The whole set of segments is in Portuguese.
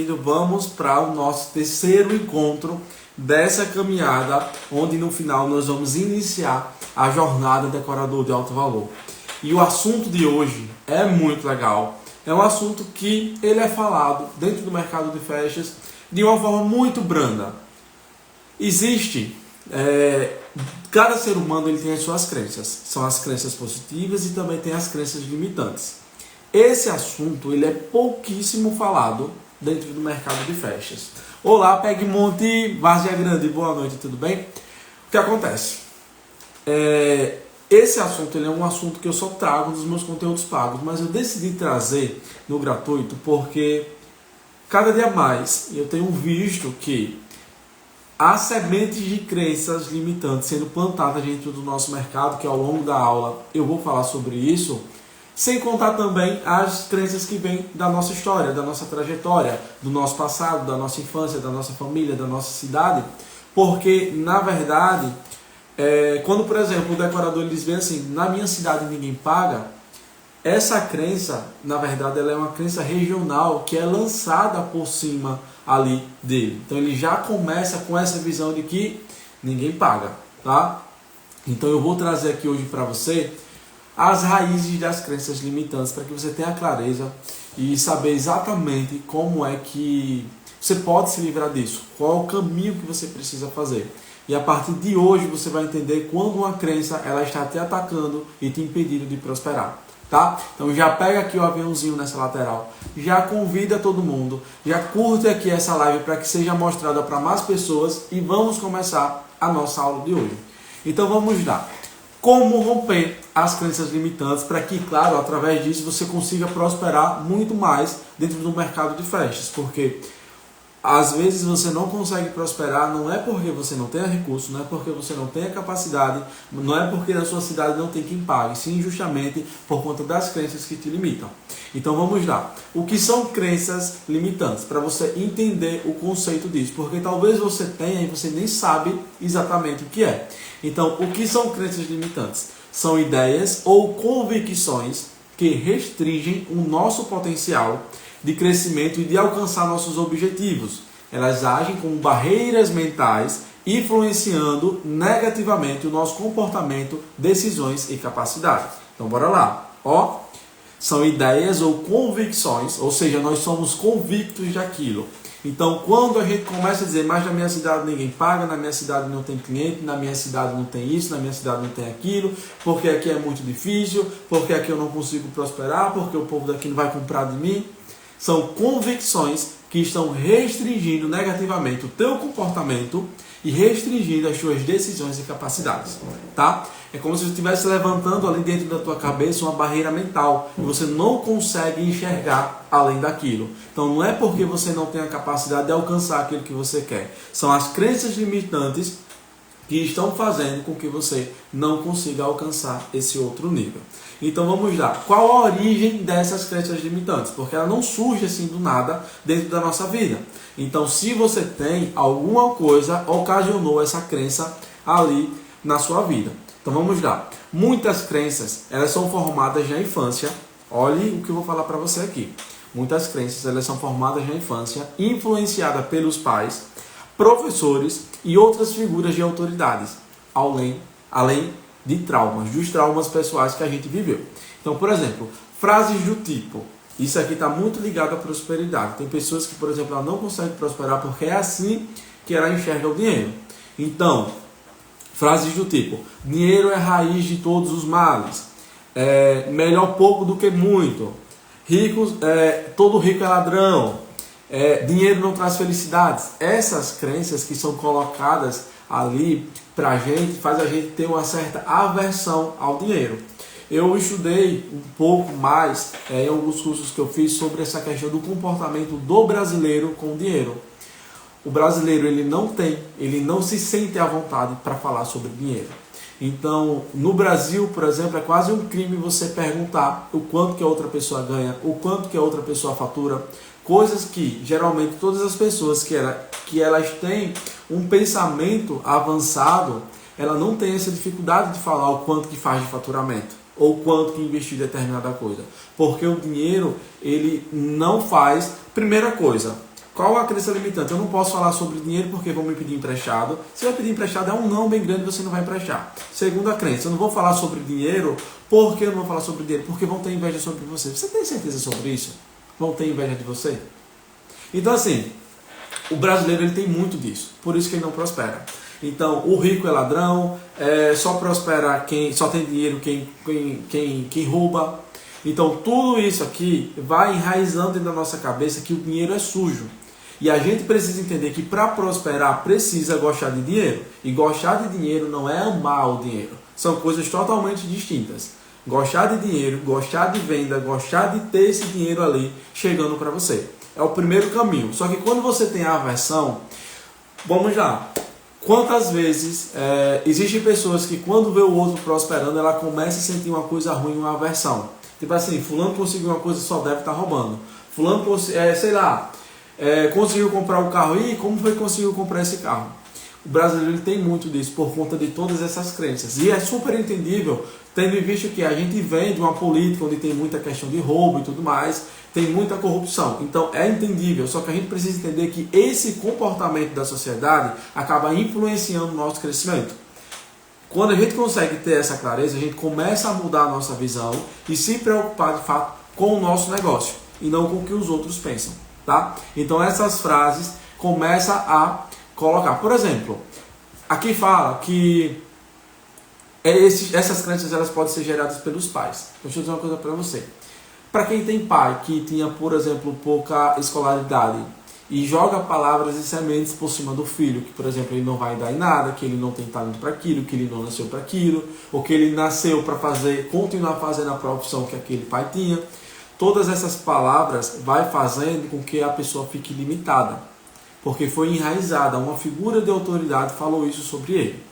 Querido, vamos para o nosso terceiro encontro dessa caminhada, onde no final nós vamos iniciar a jornada decorador de alto valor. E o assunto de hoje é muito legal. É um assunto que ele é falado dentro do mercado de festas de uma forma muito branda. Existe, cada ser humano ele tem as suas crenças. São as crenças positivas e também tem as crenças limitantes. Esse assunto ele é pouquíssimo falado dentro do mercado de festas. Olá, Pegmonte, Várzea Grande, boa noite, tudo bem? O que acontece? Esse assunto ele é um assunto que eu só trago nos meus conteúdos pagos, mas eu decidi trazer no gratuito porque cada dia mais eu tenho visto que há sementes de crenças limitantes sendo plantadas dentro do nosso mercado, que ao longo da aula eu vou falar sobre isso, sem contar também as crenças que vêm da nossa história, da nossa trajetória, do nosso passado, da nossa infância, da nossa família, da nossa cidade, porque na verdade, quando por exemplo o decorador eles vê assim, na minha cidade ninguém paga, essa crença, na verdade, ela é uma crença regional que é lançada por cima ali dele. Então ele já começa com essa visão de que ninguém paga, tá? Então eu vou trazer aqui hoje para você as raízes das crenças limitantes para que você tenha clareza e saber exatamente como é que você pode se livrar disso, qual é o caminho que você precisa fazer. E a partir de hoje você vai entender quando uma crença ela está te atacando e te impedindo de prosperar. Tá? Então já pega aqui o aviãozinho nessa lateral, já convida todo mundo, já curte aqui essa live para que seja mostrada para mais pessoas e vamos começar a nossa aula de hoje. Então vamos lá. Como romper as crenças limitantes para que, claro, através disso você consiga prosperar muito mais dentro do mercado de festas, porque às vezes você não consegue prosperar, não é porque você não tenha recurso, não é porque você não tenha capacidade, não é porque na sua cidade não tem quem pague, sim justamente por conta das crenças que te limitam. Então vamos lá. O que são crenças limitantes? Para você entender o conceito disso, porque talvez você tenha e você nem sabe exatamente o que é. Então, o que são crenças limitantes? São ideias ou convicções que restringem o nosso potencial de crescimento e de alcançar nossos objetivos. Elas agem como barreiras mentais, influenciando negativamente o nosso comportamento, decisões e capacidade. Então, bora lá. São ideias ou convicções, ou seja, nós somos convictos daquilo. Então, quando a gente começa a dizer, mas na minha cidade ninguém paga, na minha cidade não tem cliente, na minha cidade não tem isso, na minha cidade não tem aquilo, porque aqui é muito difícil, porque aqui eu não consigo prosperar, porque o povo daqui não vai comprar de mim. São convicções que estão restringindo negativamente o teu comportamento e restringindo as suas decisões e capacidades, tá? É como se você estivesse levantando ali dentro da tua cabeça uma barreira mental e você não consegue enxergar além daquilo. Então não é porque você não tem a capacidade de alcançar aquilo que você quer. São as crenças limitantes que estão fazendo com que você não consiga alcançar esse outro nível. Então vamos lá. Qual a origem dessas crenças limitantes? Porque ela não surge assim do nada dentro da nossa vida. Então se você tem alguma coisa ocasionou essa crença ali na sua vida. Então vamos lá. Muitas crenças, elas são formadas na infância. Olhe o que eu vou falar para você aqui. Muitas crenças, elas são formadas na infância, influenciadas pelos pais, professores e outras figuras de autoridades, além de traumas, dos traumas pessoais que a gente viveu. Então, por exemplo, frases do tipo, isso aqui está muito ligado à prosperidade. Tem pessoas que, por exemplo, ela não consegue prosperar porque é assim que ela enxerga o dinheiro. Então, frases do tipo, dinheiro é a raiz de todos os males, melhor pouco do que muito, todo rico é ladrão, dinheiro não traz felicidades. Essas crenças que são colocadas ali pra gente, faz a gente ter uma certa aversão ao dinheiro. Eu estudei um pouco mais em alguns cursos que eu fiz sobre essa questão do comportamento do brasileiro com o dinheiro. O brasileiro ele não se sente à vontade para falar sobre dinheiro. Então, no Brasil, por exemplo, é quase um crime você perguntar o quanto que a outra pessoa ganha, o quanto que a outra pessoa fatura, coisas que geralmente todas as pessoas que elas têm um pensamento avançado, ela não tem essa dificuldade de falar o quanto que faz de faturamento ou quanto que investir em determinada coisa, porque o dinheiro ele não faz. Primeira coisa, Qual a crença limitante? Eu não posso falar sobre dinheiro porque vão me pedir emprestado. Se vai pedir emprestado é um não bem grande, você não vai emprestar. Segunda crença, eu não vou falar sobre dinheiro porque eu não vou falar sobre dinheiro, porque vão ter inveja sobre você. Você tem certeza sobre isso? Vão ter inveja de você? Então assim, o brasileiro ele tem muito disso, por isso que ele não prospera. Então, o rico é ladrão, só prospera quem só tem dinheiro, quem rouba. Então, tudo isso aqui vai enraizando dentro da nossa cabeça que o dinheiro é sujo. E a gente precisa entender que para prosperar precisa gostar de dinheiro. E gostar de dinheiro não é amar o dinheiro. São coisas totalmente distintas. Gostar de dinheiro, gostar de venda, gostar de ter esse dinheiro ali chegando para você. É o primeiro caminho. Só que quando você tem a aversão, vamos lá. Quantas vezes existem pessoas que quando vê o outro prosperando, ela começa a sentir uma coisa ruim, uma aversão. Tipo assim, fulano conseguiu uma coisa, só deve estar roubando. Fulano, conseguiu comprar um carro. E como foi que conseguiu comprar esse carro? O brasileiro ele tem muito disso por conta de todas essas crenças. E é super entendível, tendo em vista que a gente vem de uma política onde tem muita questão de roubo e tudo mais, tem muita corrupção. Então é entendível, só que a gente precisa entender que esse comportamento da sociedade acaba influenciando o nosso crescimento. Quando a gente consegue ter essa clareza, a gente começa a mudar a nossa visão e se preocupar de fato com o nosso negócio e não com o que os outros pensam. Tá? Então essas frases começa a colocar. Por exemplo, aqui fala que essas crenças elas podem ser geradas pelos pais. Deixa eu dizer uma coisa para você. Para quem tem pai que tinha, por exemplo, pouca escolaridade e joga palavras e sementes por cima do filho, que, por exemplo, ele não vai dar em nada, que ele não tem talento para aquilo, que ele não nasceu para aquilo, ou que ele nasceu para continuar fazendo a profissão que aquele pai tinha. Todas essas palavras vai fazendo com que a pessoa fique limitada, porque foi enraizada, uma figura de autoridade falou isso sobre ele.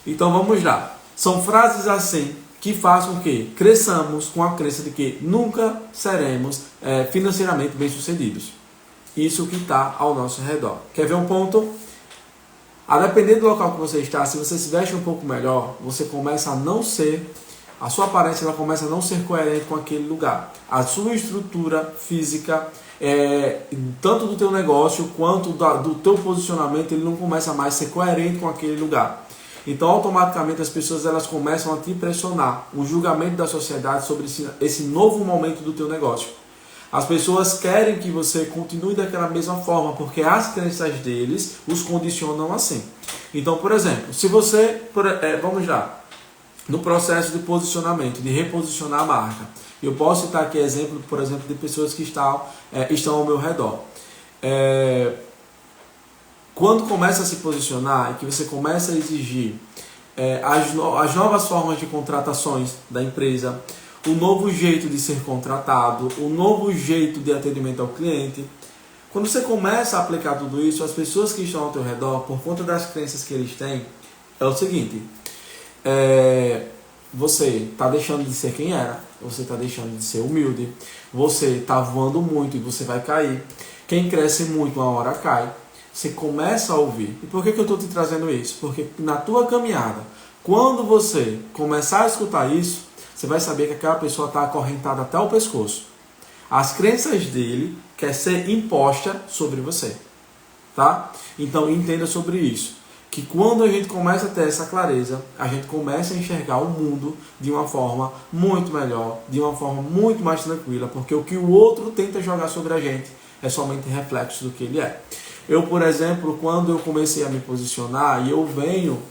Então vamos lá. São frases assim que fazem com que cresçamos com a crença de que nunca seremos financeiramente bem-sucedidos. Isso que está ao nosso redor. Quer ver um ponto? A depender do local que você está, se você se veste um pouco melhor, você começa a não ser, a sua aparência ela começa a não ser coerente com aquele lugar. A sua estrutura física, tanto do teu negócio quanto do teu posicionamento, ele não começa mais a ser coerente com aquele lugar. Então, automaticamente, as pessoas elas começam a te pressionar. O julgamento da sociedade sobre esse novo momento do teu negócio. As pessoas querem que você continue daquela mesma forma, porque as crenças deles os condicionam assim. Então, por exemplo, se você, vamos lá, no processo de posicionamento, de reposicionar a marca, eu posso citar aqui exemplo, por exemplo, de pessoas que estão ao meu redor. Quando começa a se posicionar e que você começa a exigir as novas formas de contratações da empresa, o novo jeito de ser contratado, o novo jeito de atendimento ao cliente, quando você começa a aplicar tudo isso, as pessoas que estão ao teu redor, por conta das crenças que eles têm, é o seguinte, você está deixando de ser quem era, você está deixando de ser humilde, você está voando muito e você vai cair, quem cresce muito uma hora cai. Você começa a ouvir. E por que eu estou te trazendo isso? Porque na tua caminhada, quando você começar a escutar isso, você vai saber que aquela pessoa está acorrentada até o pescoço. As crenças dele querem ser impostas sobre você. Tá? Então entenda sobre isso. Que quando a gente começa a ter essa clareza, a gente começa a enxergar o mundo de uma forma muito melhor, de uma forma muito mais tranquila, porque o que o outro tenta jogar sobre a gente é somente reflexo do que ele é. Eu, por exemplo, quando eu comecei a me posicionar, e eu venho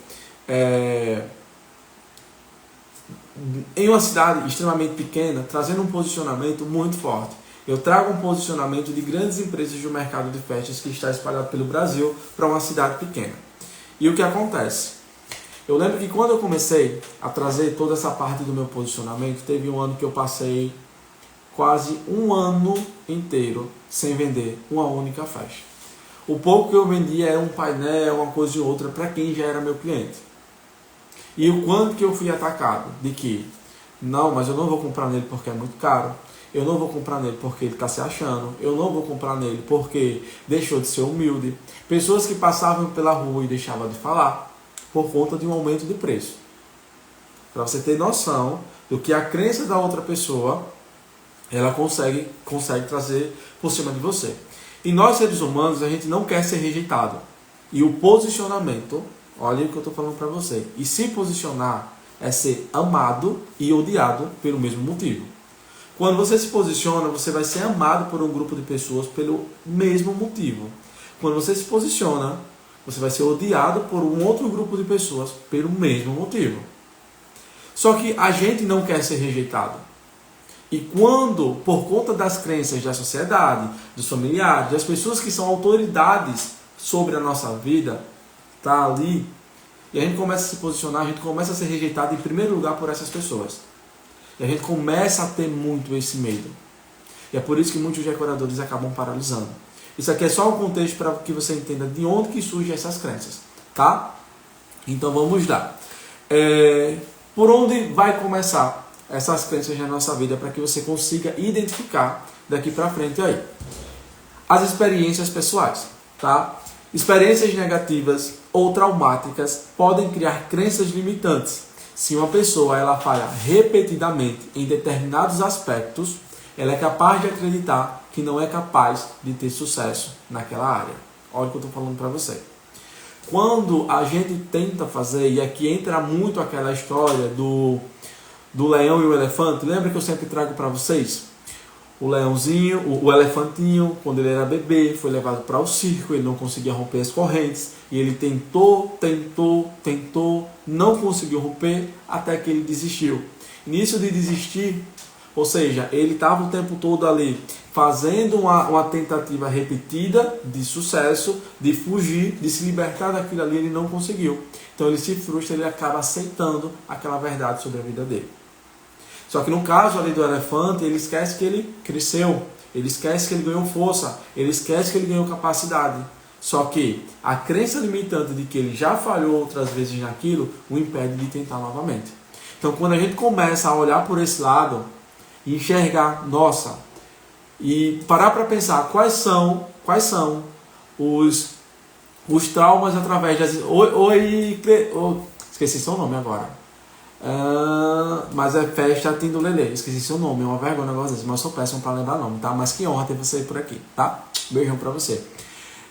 em uma cidade extremamente pequena, trazendo um posicionamento muito forte. Eu trago um posicionamento de grandes empresas do mercado de festas que está espalhado pelo Brasil para uma cidade pequena. E o que acontece? Eu lembro que quando eu comecei a trazer toda essa parte do meu posicionamento, teve um ano que eu passei quase um ano inteiro sem vender uma única festa. O pouco que eu vendia era um painel, uma coisa e outra, para quem já era meu cliente. E o quanto que eu fui atacado de que, não, mas eu não vou comprar nele porque é muito caro, eu não vou comprar nele porque ele está se achando, eu não vou comprar nele porque deixou de ser humilde. Pessoas que passavam pela rua e deixavam de falar por conta de um aumento de preço. Para você ter noção do que a crença da outra pessoa ela consegue trazer por cima de você. E nós, seres humanos, a gente não quer ser rejeitado. E o posicionamento, olha o que eu estou falando para você, e se posicionar é ser amado e odiado pelo mesmo motivo. Quando você se posiciona, você vai ser amado por um grupo de pessoas pelo mesmo motivo. Quando você se posiciona, você vai ser odiado por um outro grupo de pessoas pelo mesmo motivo. Só que a gente não quer ser rejeitado. E quando, por conta das crenças da sociedade, dos familiares, das pessoas que são autoridades sobre a nossa vida, tá ali, e a gente começa a se posicionar, a gente começa a ser rejeitado em primeiro lugar por essas pessoas. E a gente começa a ter muito esse medo. E é por isso que muitos decoradores acabam paralisando. Isso aqui é só um contexto para que você entenda de onde que surgem essas crenças, tá? Então vamos lá. Por onde vai começar essas crenças na nossa vida para que você consiga identificar daqui para frente aí? As experiências pessoais, tá? Experiências negativas ou traumáticas podem criar crenças limitantes. Se uma pessoa ela falha repetidamente em determinados aspectos, ela é capaz de acreditar que não é capaz de ter sucesso naquela área. Olha o que eu estou falando para você. Quando a gente tenta fazer, e aqui entra muito aquela história do leão e o elefante, lembra que eu sempre trago para vocês? O leãozinho, o elefantinho, quando ele era bebê, foi levado para o circo, ele não conseguia romper as correntes, e ele tentou, não conseguiu romper, até que ele desistiu. Nisso de desistir, ou seja, ele estava o tempo todo ali fazendo uma tentativa repetida de sucesso, de fugir, de se libertar daquilo ali, ele não conseguiu. Então ele se frustra, ele acaba aceitando aquela verdade sobre a vida dele. Só que no caso ali do elefante, ele esquece que ele cresceu, ele esquece que ele ganhou força, ele esquece que ele ganhou capacidade. Só que a crença limitante de que ele já falhou outras vezes naquilo, o impede de tentar novamente. Então quando a gente começa a olhar por esse lado, e enxergar, nossa, e parar para pensar quais são os traumas através das... esqueci seu nome agora. Mas é festa Tindo Lelê. Esqueci seu nome, é uma vergonha um negócio desse, mas eu sou péssimo para lembrar nome, tá? Mas que honra ter você por aqui, tá? Beijão para você.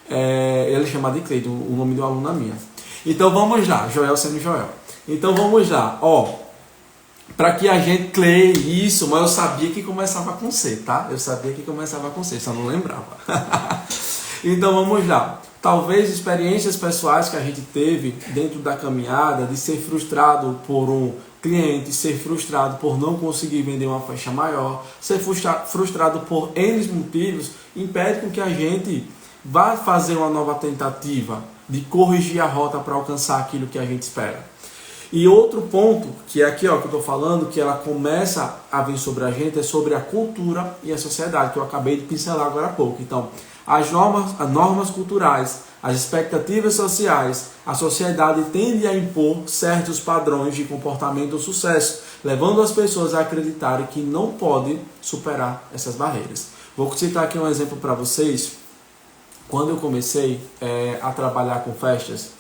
Ele é chamado de Cleiton, o nome do aluno minha. Então vamos lá, Joel sendo Joel. Então vamos lá, para que a gente creia isso, mas eu sabia que começava com C, tá? Eu sabia que começava com C, só não lembrava. Então vamos lá. Talvez experiências pessoais que a gente teve dentro da caminhada, de ser frustrado por um cliente, ser frustrado por não conseguir vender uma faixa maior, ser frustrado por N motivos, impede com que a gente vá fazer uma nova tentativa de corrigir a rota para alcançar aquilo que a gente espera. E outro ponto, que é aqui que eu estou falando, que ela começa a vir sobre a gente, é sobre a cultura e a sociedade, que eu acabei de pincelar agora há pouco. Então, as normas culturais, as expectativas sociais, a sociedade tende a impor certos padrões de comportamento ou sucesso, levando as pessoas a acreditarem que não podem superar essas barreiras. Vou citar aqui um exemplo para vocês. Quando eu comecei a trabalhar com festas,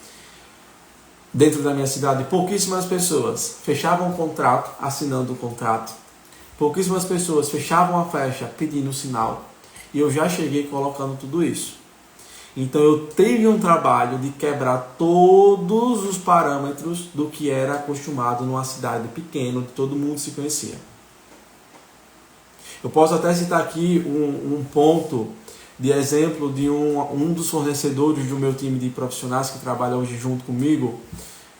dentro da minha cidade, pouquíssimas pessoas fechavam um contrato, assinando o contrato. Pouquíssimas pessoas fechavam a festa pedindo um sinal. E eu já cheguei colocando tudo isso. Então eu tive um trabalho de quebrar todos os parâmetros do que era acostumado numa cidade pequena, onde todo mundo se conhecia. Eu posso até citar aqui um ponto de exemplo de um dos fornecedores do meu time de profissionais que trabalha hoje junto comigo,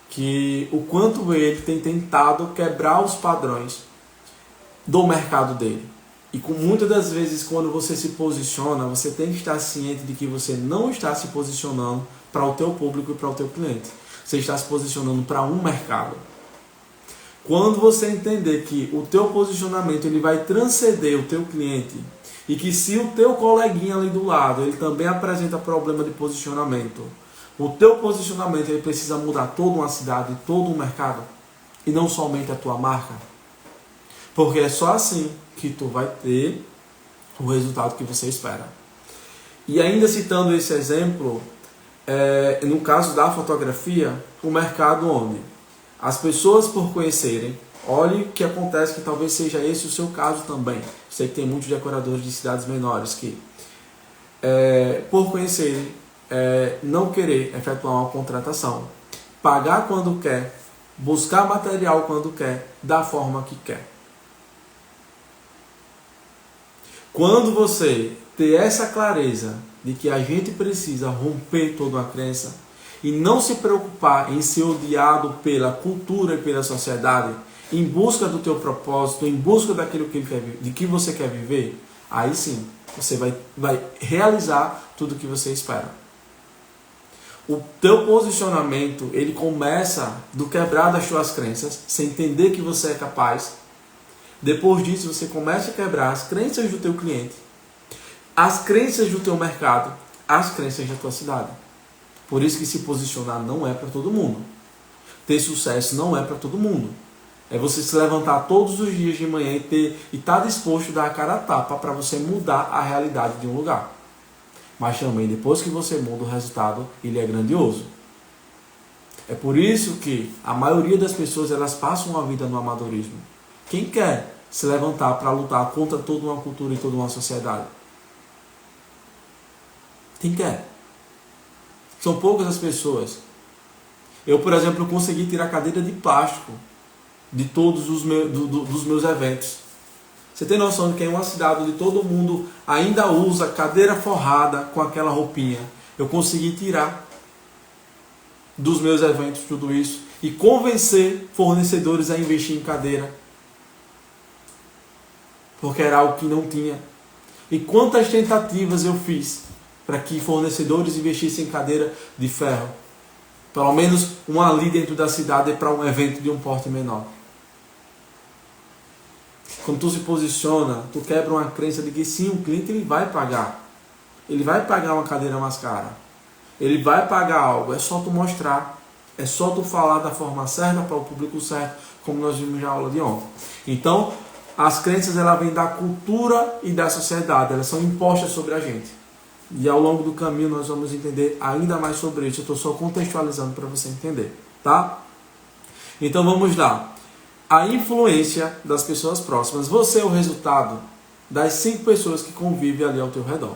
que o quanto ele tem tentado quebrar os padrões do mercado dele. E com muitas das vezes, quando você se posiciona, você tem que estar ciente de que você não está se posicionando para o teu público e para o teu cliente. Você está se posicionando para um mercado. Quando você entender que o teu posicionamento ele vai transcender o teu cliente, e que se o teu coleguinha ali do lado, ele também apresenta problema de posicionamento, o teu posicionamento ele precisa mudar toda uma cidade, todo um mercado, e não somente a tua marca. Porque é só assim que tu vai ter o resultado que você espera. E ainda citando esse exemplo, no caso da fotografia, o mercado onde as pessoas por conhecerem, olhe o que acontece, que talvez seja esse o seu caso também. Sei que tem muitos decoradores de cidades menores que por conhecer, não querer efetuar uma contratação, pagar quando quer, buscar material quando quer, da forma que quer. Quando você ter essa clareza de que a gente precisa romper toda uma crença e não se preocupar em ser odiado pela cultura e pela sociedade, em busca do teu propósito, em busca daquilo de que você quer viver, aí sim, você vai realizar tudo o que você espera. O teu posicionamento, ele começa do quebrar das suas crenças, você entender que você é capaz. Depois disso, você começa a quebrar as crenças do teu cliente, as crenças do teu mercado, as crenças da tua cidade. Por isso que se posicionar não é para todo mundo. Ter sucesso não é para todo mundo. É você se levantar todos os dias de manhã e estar disposto a dar a cara a tapa para você mudar a realidade de um lugar. Mas também, depois que você muda o resultado, ele é grandioso. É por isso que a maioria das pessoas, elas passam a vida no amadorismo. Quem quer se levantar para lutar contra toda uma cultura e toda uma sociedade? Quem quer? São poucas as pessoas. Eu, por exemplo, consegui tirar cadeira de plástico de todos os dos meus eventos. Você tem noção de que é uma cidade onde todo mundo ainda usa cadeira forrada com aquela roupinha. Eu consegui tirar dos meus eventos tudo isso e convencer fornecedores a investir em cadeira. Porque era algo que não tinha. E quantas tentativas eu fiz para que fornecedores investissem em cadeira de ferro. Pelo menos uma ali dentro da cidade para um evento de um porte menor. Quando tu se posiciona, tu quebra uma crença de que sim, o cliente ele vai pagar. Ele vai pagar uma cadeira mais cara. Ele vai pagar algo. É só tu mostrar. É só tu falar da forma certa para o público certo, como nós vimos na aula de ontem. Então, as crenças elas vêm da cultura e da sociedade. Elas são impostas sobre a gente. E ao longo do caminho nós vamos entender ainda mais sobre isso. Eu estou só contextualizando para você entender. Tá? Então vamos lá. A influência das pessoas próximas. Você é o resultado das 5 pessoas que convivem ali ao teu redor.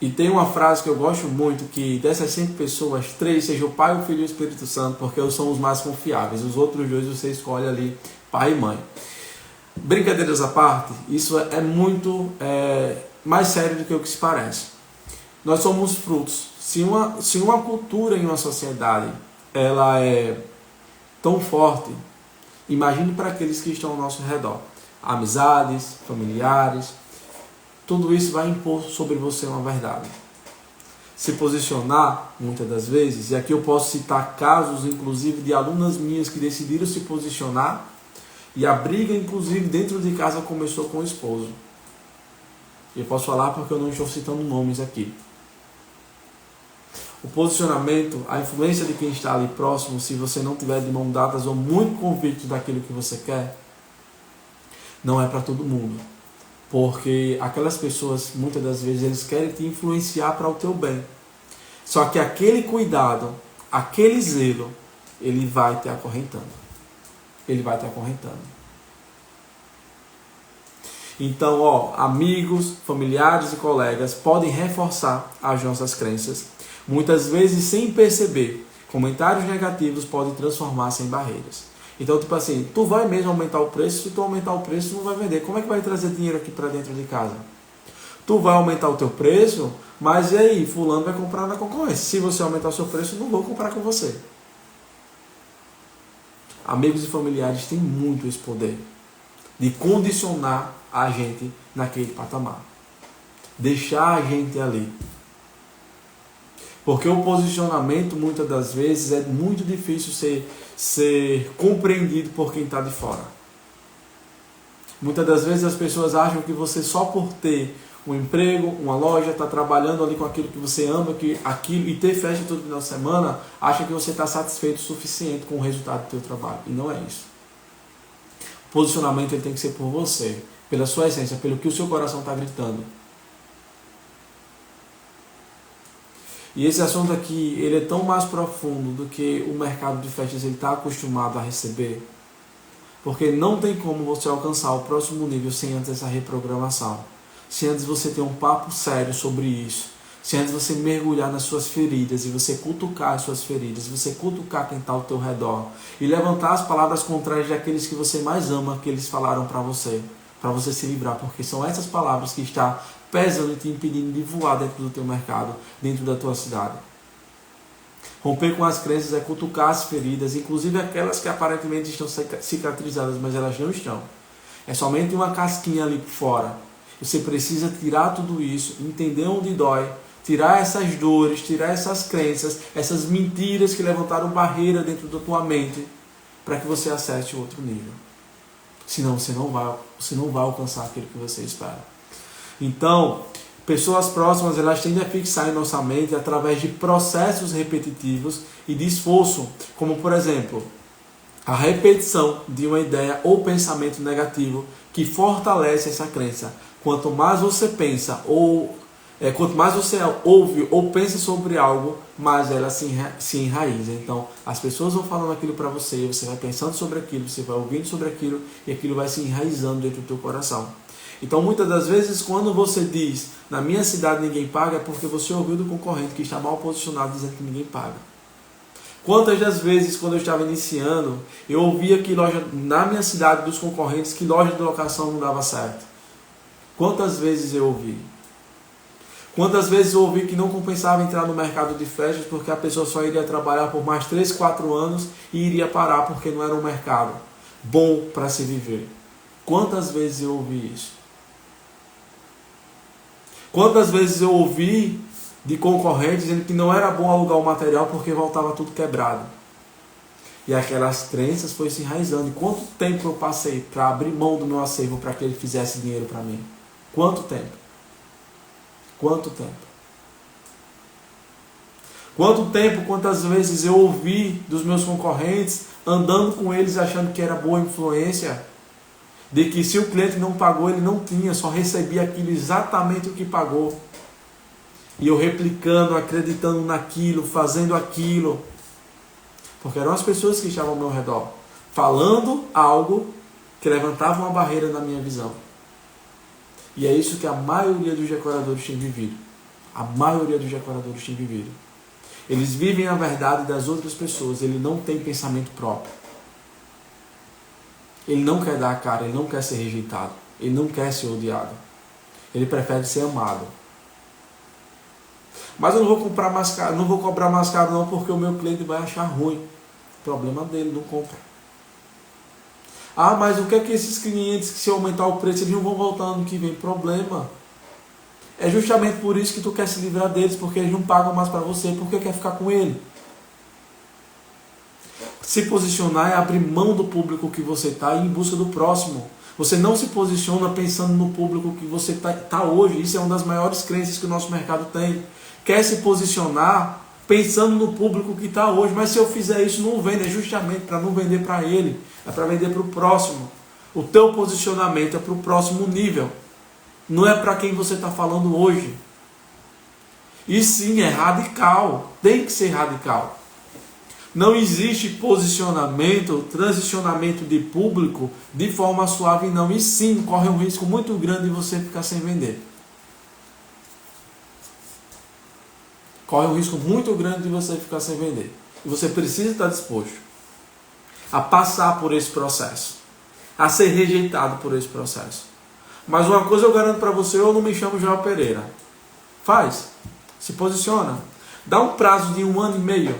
E tem uma frase que eu gosto muito, que dessas 5 pessoas, 3 seja o Pai, o Filho e o Espírito Santo, porque são os mais confiáveis. Os outros 2 você escolhe ali, pai e mãe. Brincadeiras à parte, isso é muito mais sério do que o que se parece. Nós somos frutos. Se uma cultura em uma sociedade ela é tão forte, imagine para aqueles que estão ao nosso redor. Amizades, familiares, tudo isso vai impor sobre você uma verdade. Se posicionar, muitas das vezes, e aqui eu posso citar casos, inclusive, de alunas minhas que decidiram se posicionar, e a briga, inclusive, dentro de casa começou com o esposo. Eu posso falar porque eu não estou citando nomes aqui. O posicionamento, a influência de quem está ali próximo, se você não tiver de mão dadas ou muito convicto daquilo que você quer, não é para todo mundo. Porque aquelas pessoas, muitas das vezes, eles querem te influenciar para o teu bem. Só que aquele cuidado, aquele zelo, ele vai te acorrentando. Ele vai te acorrentando. Então, amigos, familiares e colegas podem reforçar as nossas crenças. Muitas vezes, sem perceber, comentários negativos podem transformar-se em barreiras. Então, tipo assim, tu vai mesmo aumentar o preço, se tu aumentar o preço, tu não vai vender. Como é que vai trazer dinheiro aqui para dentro de casa? Tu vai aumentar o teu preço, mas e aí? Fulano vai comprar na concorrência. Se você aumentar o seu preço, eu não vou comprar com você. Amigos e familiares têm muito esse poder de condicionar a gente naquele patamar. Deixar a gente ali. Porque o posicionamento, muitas das vezes, é muito difícil ser compreendido por quem está de fora. Muitas das vezes as pessoas acham que você só por ter um emprego, uma loja, está trabalhando ali com aquilo que você ama, e ter festa todo final de semana, acha que você está satisfeito o suficiente com o resultado do teu trabalho. E não é isso. O posicionamento ele tem que ser por você, pela sua essência, pelo que o seu coração está gritando. E esse assunto aqui, ele é tão mais profundo do que o mercado de festas ele está acostumado a receber. Porque não tem como você alcançar o próximo nível sem antes essa reprogramação. se antes você ter um papo sério sobre isso, se antes você mergulhar nas suas feridas e você cutucar as suas feridas, você cutucar quem está ao teu redor e levantar as palavras contrárias daqueles que você mais ama, que eles falaram para você se livrar, porque são essas palavras que estão pesando e te impedindo de voar dentro do teu mercado, dentro da tua cidade. Romper com as crenças é cutucar as feridas, inclusive aquelas que aparentemente estão cicatrizadas, mas elas não estão. É somente uma casquinha ali por fora. Você precisa tirar tudo isso, entender onde dói, tirar essas dores, tirar essas crenças, essas mentiras que levantaram barreira dentro da tua mente, para que você acesse outro nível. Senão você não vai alcançar aquilo que você espera. Então, pessoas próximas, elas tendem a fixar em nossa mente através de processos repetitivos e de esforço, como por exemplo, a repetição de uma ideia ou pensamento negativo que fortalece essa crença. Quanto mais você pensa quanto mais você ouve ou pensa sobre algo, mais ela se enraiza. Então, as pessoas vão falando aquilo para você, você vai pensando sobre aquilo, você vai ouvindo sobre aquilo e aquilo vai se enraizando dentro do teu coração. Então, muitas das vezes, quando você diz, na minha cidade ninguém paga, é porque você ouviu do concorrente que está mal posicionado dizendo que ninguém paga. Quantas das vezes, quando eu estava iniciando, eu ouvia que na minha cidade dos concorrentes que loja de locação não dava certo? Quantas vezes eu ouvi? Quantas vezes eu ouvi que não compensava entrar no mercado de festas porque a pessoa só iria trabalhar por mais 3, 4 anos e iria parar porque não era um mercado bom para se viver? Quantas vezes eu ouvi isso? Quantas vezes eu ouvi de concorrentes dizendo que não era bom alugar o material porque voltava tudo quebrado? E aquelas crenças foi se enraizando. E quanto tempo eu passei para abrir mão do meu acervo para que ele fizesse dinheiro para mim? Quanto tempo? Quanto tempo? Quanto tempo, quantas vezes eu ouvi dos meus concorrentes, andando com eles achando que era boa influência, de que se o cliente não pagou, ele não tinha, só recebia aquilo exatamente o que pagou. E eu replicando, acreditando naquilo, fazendo aquilo. Porque eram as pessoas que estavam ao meu redor, falando algo que levantava uma barreira na minha visão. E é isso que a maioria dos decoradores tem vivido. A maioria dos decoradores tem vivido. Eles vivem a verdade das outras pessoas. Ele não tem pensamento próprio. Ele não quer dar a cara, ele não quer ser rejeitado. Ele não quer ser odiado. Ele prefere ser amado. Mas eu não vou comprar mais caro, não vou cobrar mais caro não, porque o meu cliente vai achar ruim. Problema dele, não compra. Ah, mas o que é que esses clientes, que se eu aumentar o preço, eles não vão voltar ano que vem? Problema. É justamente por isso que tu quer se livrar deles, porque eles não pagam mais para você, porque quer ficar com ele. Se posicionar é abrir mão do público que você está e ir em busca do próximo. Você não se posiciona pensando no público que você está hoje. Isso é uma das maiores crenças que o nosso mercado tem. Quer se posicionar pensando no público que está hoje. Mas se eu fizer isso, não vende. É justamente para não vender para ele. É para vender para o próximo. O teu posicionamento é para o próximo nível. Não é para quem você está falando hoje. E sim, é radical. Tem que ser radical. Não existe posicionamento, transicionamento de público de forma suave, não. E sim, corre um risco muito grande de você ficar sem vender. Corre um risco muito grande de você ficar sem vender. E você precisa estar disposto a passar por esse processo, a ser rejeitado por esse processo. Mas uma coisa eu garanto para você, eu não me chamo João Pereira. Faz, se posiciona. Dá um prazo de 1 ano e meio,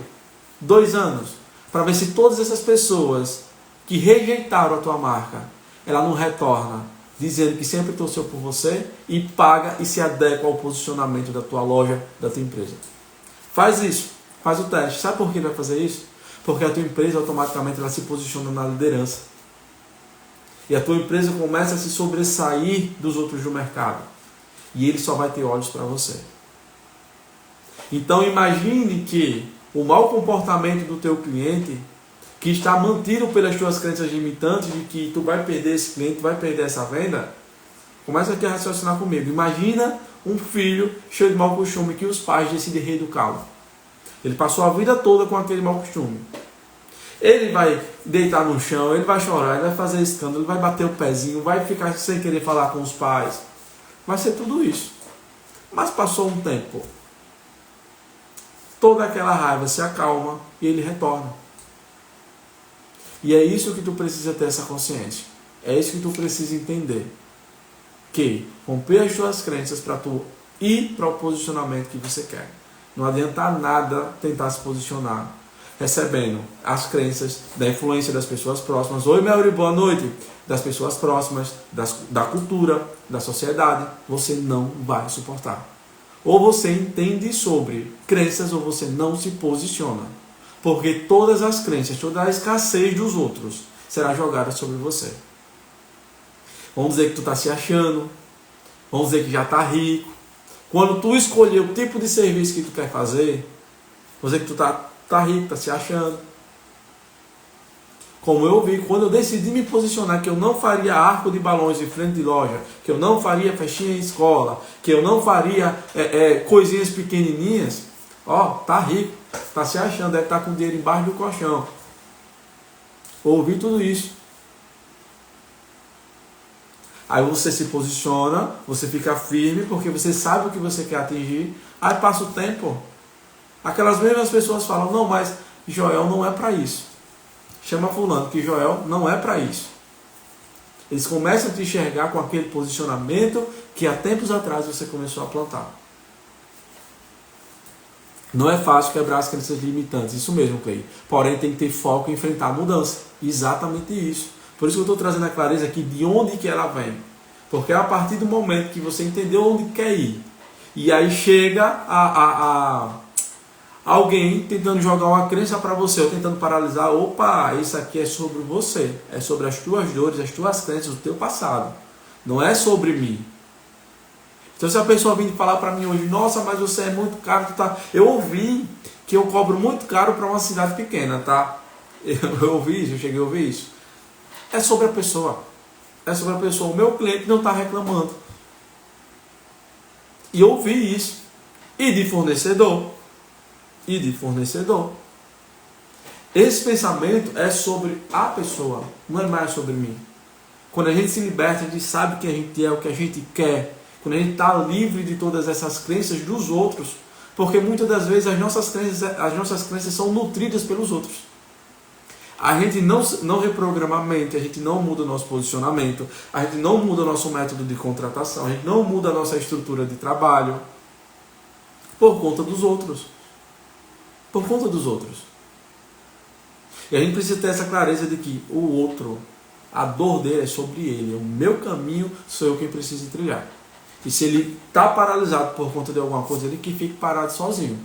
2 anos, para ver se todas essas pessoas que rejeitaram a tua marca, ela não retorna, dizendo que sempre torceu por você e paga e se adequa ao posicionamento da tua loja, da tua empresa. Faz isso, faz o teste. Sabe por que vai fazer isso? Porque a tua empresa automaticamente ela se posiciona na liderança. E a tua empresa começa a se sobressair dos outros do mercado. E ele só vai ter olhos para você. Então imagine que o mau comportamento do teu cliente, que está mantido pelas tuas crenças limitantes de que tu vai perder esse cliente, vai perder essa venda, começa aqui a raciocinar comigo. Imagina um filho cheio de mau costume que os pais decidem reeducá-lo. Ele passou a vida toda com aquele mau costume. Ele vai deitar no chão, ele vai chorar, ele vai fazer escândalo, ele vai bater o pezinho, vai ficar sem querer falar com os pais. Vai ser tudo isso. Mas passou um tempo, toda aquela raiva se acalma e ele retorna. E é isso que tu precisa ter essa consciência. É isso que tu precisa entender. Que romper as tuas crenças para tu ir para o posicionamento que você quer. Não adianta nada tentar se posicionar recebendo as crenças da influência das pessoas próximas. Oi, Melri, boa noite. Das pessoas próximas, da cultura, da sociedade. Você não vai suportar. Ou você entende sobre crenças ou você não se posiciona. Porque todas as crenças, toda a escassez dos outros será jogada sobre você. Vamos dizer que tu está se achando. Vamos dizer que já está rico. Quando tu escolher o tipo de serviço que tu quer fazer, vamos dizer que tu tá rico, está se achando. Como eu vi, quando eu decidi me posicionar que eu não faria arco de balões em frente de loja, que eu não faria festinha em escola, que eu não faria coisinhas pequenininhas, tá rico, tá se achando, deve estar com dinheiro embaixo do colchão. Ouvi tudo isso. Aí você se posiciona, você fica firme, porque você sabe o que você quer atingir. Aí passa o tempo, aquelas mesmas pessoas falam, não, mas Joel não é para isso. Chama fulano, que Joel não é para isso. Eles começam a te enxergar com aquele posicionamento que há tempos atrás você começou a plantar. Não é fácil quebrar as crenças limitantes, isso mesmo, Clay. Porém, tem que ter foco em enfrentar a mudança. Exatamente isso. Por isso que eu estou trazendo a clareza aqui de onde que ela vem. Porque é a partir do momento que você entendeu onde quer ir, e aí chega alguém tentando jogar uma crença para você, ou tentando paralisar, opa, isso aqui é sobre você, é sobre as tuas dores, as tuas crenças, o teu passado, não é sobre mim. Então se a pessoa vir falar para mim hoje, nossa, mas você é muito caro, eu ouvi que eu cobro muito caro para uma cidade pequena, tá? Eu ouvi isso, eu cheguei a ouvir isso. É sobre a pessoa, o meu cliente não está reclamando. E eu ouvi isso, e de fornecedor. Esse pensamento é sobre a pessoa, não é mais sobre mim. Quando a gente se liberta, a gente sabe quem a gente é, o que a gente quer. Quando a gente está livre de todas essas crenças dos outros, porque muitas das vezes as nossas crenças são nutridas pelos outros. A gente não reprograma a mente, a gente não muda o nosso posicionamento, a gente não muda o nosso método de contratação, a gente não muda a nossa estrutura de trabalho por conta dos outros. Por conta dos outros. E a gente precisa ter essa clareza de que o outro, a dor dele é sobre ele. O meu caminho sou eu quem preciso trilhar. E se ele está paralisado por conta de alguma coisa, ele que fique parado sozinho.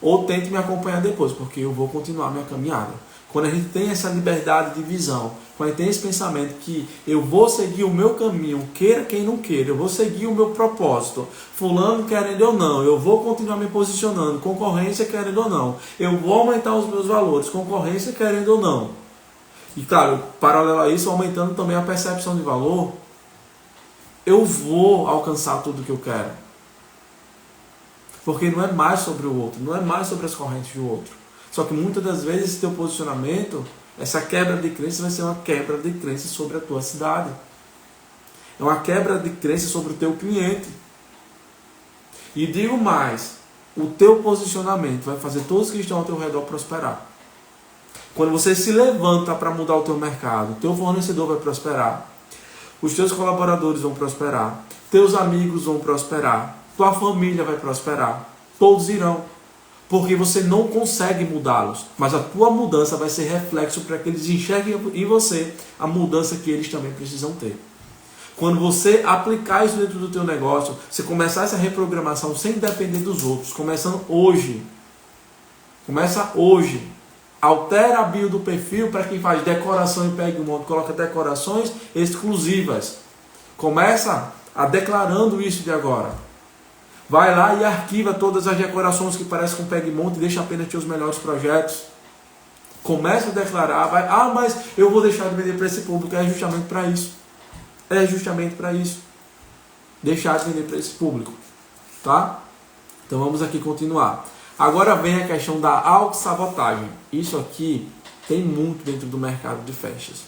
Ou tente me acompanhar depois, porque eu vou continuar minha caminhada. Quando a gente tem essa liberdade de visão, quando a gente tem esse pensamento que eu vou seguir o meu caminho, queira quem não queira, eu vou seguir o meu propósito, fulano querendo ou não, eu vou continuar me posicionando, concorrência querendo ou não, eu vou aumentar os meus valores, concorrência querendo ou não. E claro, paralelo a isso, aumentando também a percepção de valor, eu vou alcançar tudo o que eu quero. Porque não é mais sobre o outro, não é mais sobre as correntes do outro. Só que muitas das vezes esse teu posicionamento, essa quebra de crença vai ser uma quebra de crença sobre a tua cidade. É uma quebra de crença sobre o teu cliente. E digo mais, o teu posicionamento vai fazer todos que estão ao teu redor prosperar. Quando você se levanta para mudar o teu mercado, o teu fornecedor vai prosperar. Os teus colaboradores vão prosperar. Teus amigos vão prosperar. Tua família vai prosperar. Todos irão. Porque você não consegue mudá-los, mas a tua mudança vai ser reflexo para que eles enxerguem em você a mudança que eles também precisam ter. Quando você aplicar isso dentro do teu negócio, você começar essa reprogramação sem depender dos outros, começando hoje. Começa hoje. Altera a bio do perfil para quem faz decoração e Pegue um Monte, coloca decorações exclusivas. Começa a declarando isso de agora. Vai lá e arquiva todas as decorações que parecem com Pegue Monte e deixa apenas teus melhores projetos. Começa a declarar, mas eu vou deixar de vender para esse público. É justamente para isso. É justamente para isso. Deixar de vender para esse público. Tá? Então vamos aqui continuar. Agora vem a questão da autossabotagem. Isso aqui tem muito dentro do mercado de festas.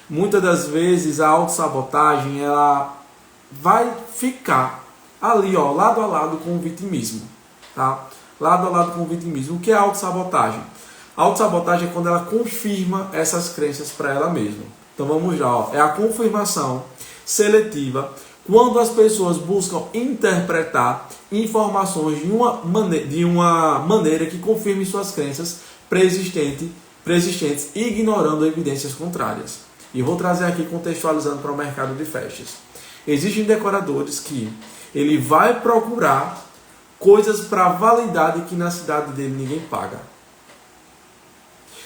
Muitas das vezes a autossabotagem ela vai ficar ali, ó, lado a lado com o vitimismo, tá? Lado a lado com o vitimismo. O que é autossabotagem? A autossabotagem é quando ela confirma essas crenças para ela mesma. Então vamos lá, ó. É a confirmação seletiva quando as pessoas buscam interpretar informações de uma maneira que confirme suas crenças preexistentes, ignorando evidências contrárias. E vou trazer aqui contextualizando para o mercado de festas. Existem decoradores que ele vai procurar coisas para validade que na cidade dele ninguém paga.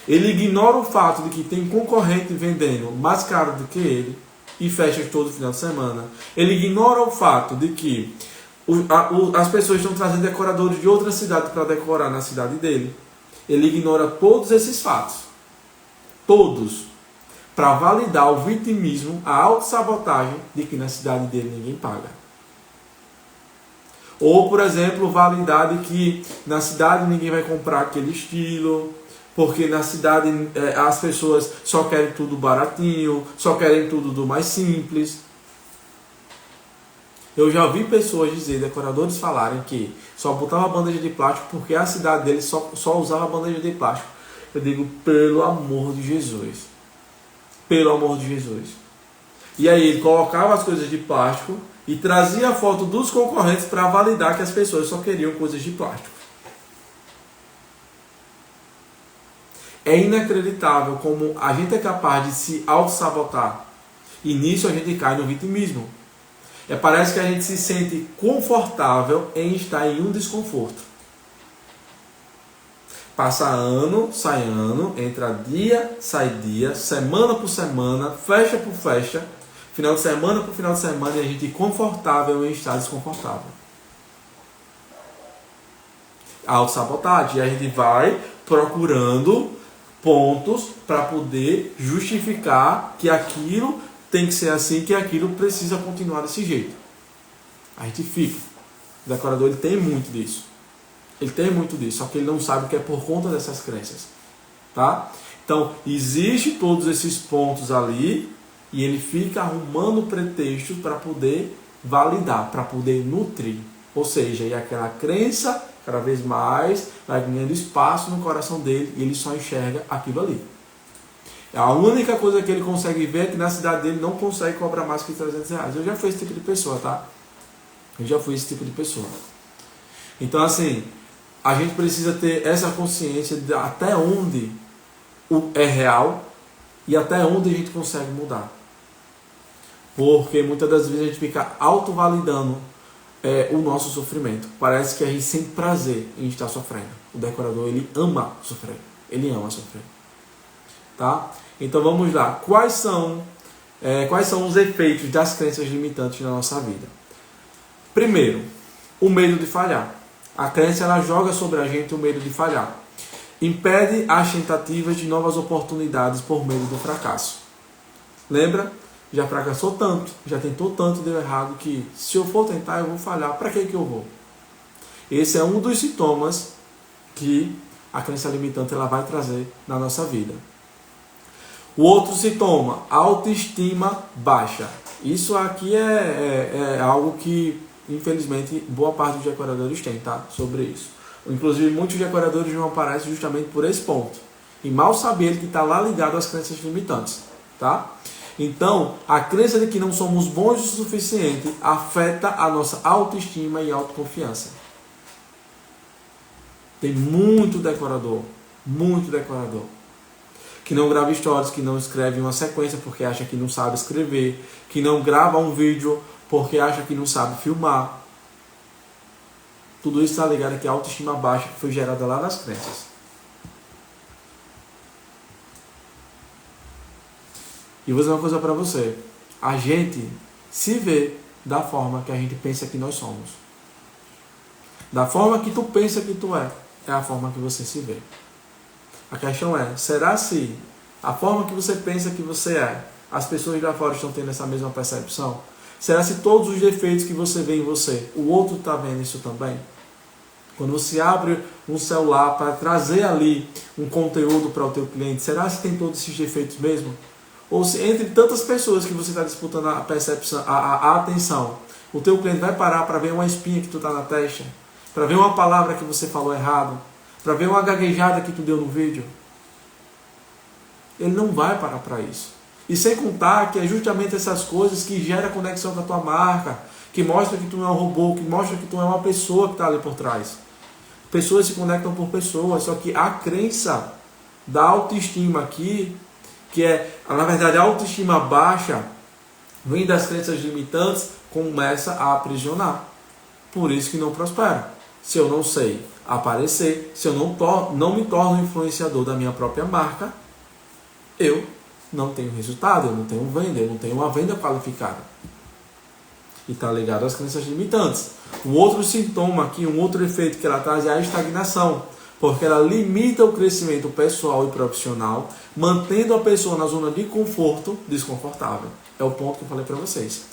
Ele ignora o fato de que tem concorrente vendendo mais caro do que ele e festas todo final de semana. Ele ignora o fato de que as pessoas estão trazendo decoradores de outra cidade para decorar na cidade dele. Ele ignora todos esses fatos. Todos. Para validar o vitimismo, a autossabotagem de que na cidade dele ninguém paga. Ou, por exemplo, validar de que na cidade ninguém vai comprar aquele estilo, porque na cidade as pessoas só querem tudo baratinho, só querem tudo do mais simples. Eu já ouvi pessoas dizer, decoradores falarem que só botava bandeja de plástico porque a cidade deles só usava bandeja de plástico. Eu digo, pelo amor de Jesus. Pelo amor de Jesus. E aí ele colocava as coisas de plástico e trazia a foto dos concorrentes para validar que as pessoas só queriam coisas de plástico. É inacreditável como a gente é capaz de se auto-sabotar. E nisso a gente cai no vitimismo. Parece que a gente se sente confortável em estar em um desconforto. Passa ano, sai ano, entra dia, sai dia, semana por semana, festa por festa, final de semana por final de semana, e a gente é confortável em estar desconfortável. Autossabotagem. E a gente vai procurando pontos para poder justificar que aquilo tem que ser assim, que aquilo precisa continuar desse jeito. A gente fica. O decorador ele tem muito disso. Ele tem muito disso, só que ele não sabe que é por conta dessas crenças. Tá? Então, existe todos esses pontos ali e ele fica arrumando pretextos para poder validar, para poder nutrir. Ou seja, e aquela crença cada vez mais vai ganhando espaço no coração dele e ele só enxerga aquilo ali. A única coisa que ele consegue ver é que na cidade dele não consegue cobrar mais que R$300. Eu já fui esse tipo de pessoa, tá? Eu já fui esse tipo de pessoa. Então, assim, a gente precisa ter essa consciência de até onde é real e até onde a gente consegue mudar. Porque muitas das vezes a gente fica autovalidando o nosso sofrimento. Parece que a gente sente prazer em estar sofrendo. O decorador, ele ama sofrer. Ele ama sofrer. Tá? Então vamos lá. Quais são os efeitos das crenças limitantes na nossa vida? Primeiro, o medo de falhar. A crença ela joga sobre a gente o medo de falhar. Impede as tentativas de novas oportunidades por medo do fracasso. Lembra? Já fracassou tanto, já tentou tanto, deu errado, que se eu for tentar eu vou falhar. Para que eu vou? Esse é um dos sintomas que a crença limitante ela vai trazer na nossa vida. O outro sintoma, autoestima baixa. Isso aqui é algo que, infelizmente, boa parte dos decoradores tem, tá? Sobre isso. Inclusive, muitos decoradores não aparecem justamente por esse ponto. E mal saber ele que está lá ligado às crenças limitantes, tá? Então, a crença de que não somos bons o suficiente afeta a nossa autoestima e autoconfiança. Tem muito decorador, que não grava stories, que não escreve uma sequência porque acha que não sabe escrever, que não grava um vídeo porque acha que não sabe filmar. Tudo isso está ligado aqui à autoestima baixa que foi gerada lá nas crenças. E vou dizer uma coisa para você. A gente se vê da forma que a gente pensa que nós somos. Da forma que tu pensa que tu é a forma que você se vê. A questão é, será se a forma que você pensa que você é, as pessoas lá fora estão tendo essa mesma percepção? Será se todos os defeitos que você vê em você, o outro está vendo isso também? Quando você abre um celular para trazer ali um conteúdo para o teu cliente, será se tem todos esses defeitos mesmo? Ou se entre tantas pessoas que você está disputando a percepção, a atenção, O teu cliente vai parar para ver uma espinha que tu tá na testa, para ver uma palavra que você falou errado, para ver uma gaguejada que tu deu no vídeo? Ele não vai parar para isso. E sem contar que é justamente essas coisas que geram conexão com a tua marca, que mostra que tu não é um robô, que mostra que tu é uma pessoa que está ali por trás. Pessoas se conectam por pessoas, só que a crença da autoestima aqui, que é, na verdade, a autoestima baixa, vem das crenças limitantes, começa a aprisionar. Por isso que não prospera. Se eu não sei aparecer, se eu não me torno influenciador da minha própria marca, eu não tenho resultado, eu não tenho venda, eu não tenho uma venda qualificada. E está ligado às crenças limitantes. Um outro sintoma aqui, um outro efeito que ela traz é a estagnação, porque ela limita o crescimento pessoal e profissional, mantendo a pessoa na zona de conforto desconfortável. É o ponto que eu falei para vocês.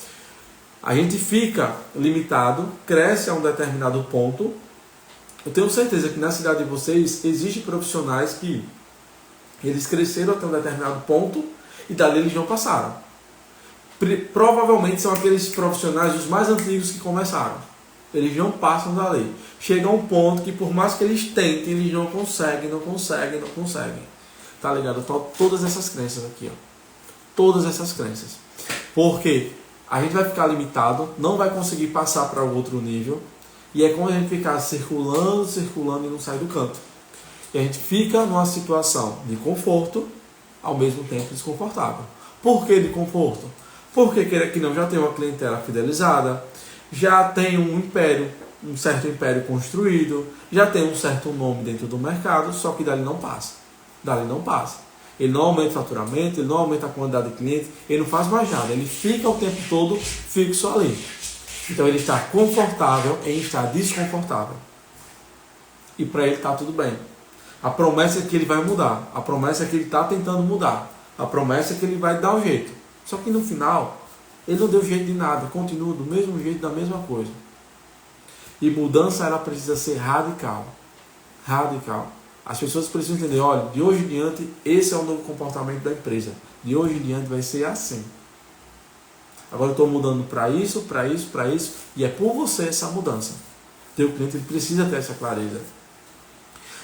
A gente fica limitado, cresce a um determinado ponto. Eu tenho certeza que na cidade de vocês existem profissionais que eles cresceram até um determinado ponto e dali eles não passaram. Provavelmente são aqueles profissionais os mais antigos que começaram. Eles não passam dali. Chega a um ponto que por mais que eles tentem, eles não conseguem. Tá ligado? Todas essas crenças aqui, ó. Todas essas crenças. Porque a gente vai ficar limitado, não vai conseguir passar para o outro nível. E é como a gente ficar circulando e não sai do canto. E a gente fica numa situação de conforto, ao mesmo tempo desconfortável. Por que de conforto? Porque, queira que não, já tem uma clientela fidelizada, já tem um império, um certo império construído, já tem um certo nome dentro do mercado, só que dali não passa. Ele não aumenta o faturamento, ele não aumenta a quantidade de clientes, ele não faz mais nada, ele fica o tempo todo fixo ali. Então ele está confortável em estar desconfortável. E para ele está tudo bem. A promessa é que ele vai mudar, a promessa é que ele está tentando mudar, a promessa é que ele vai dar um jeito. Só que no final, ele não deu jeito de nada, continua do mesmo jeito, da mesma coisa. E mudança, ela precisa ser radical. Radical. As pessoas precisam entender, olha, de hoje em diante, esse é o novo comportamento da empresa. De hoje em diante vai ser assim. Agora eu estou mudando para isso, e é por você essa mudança. Teu cliente ele precisa ter essa clareza.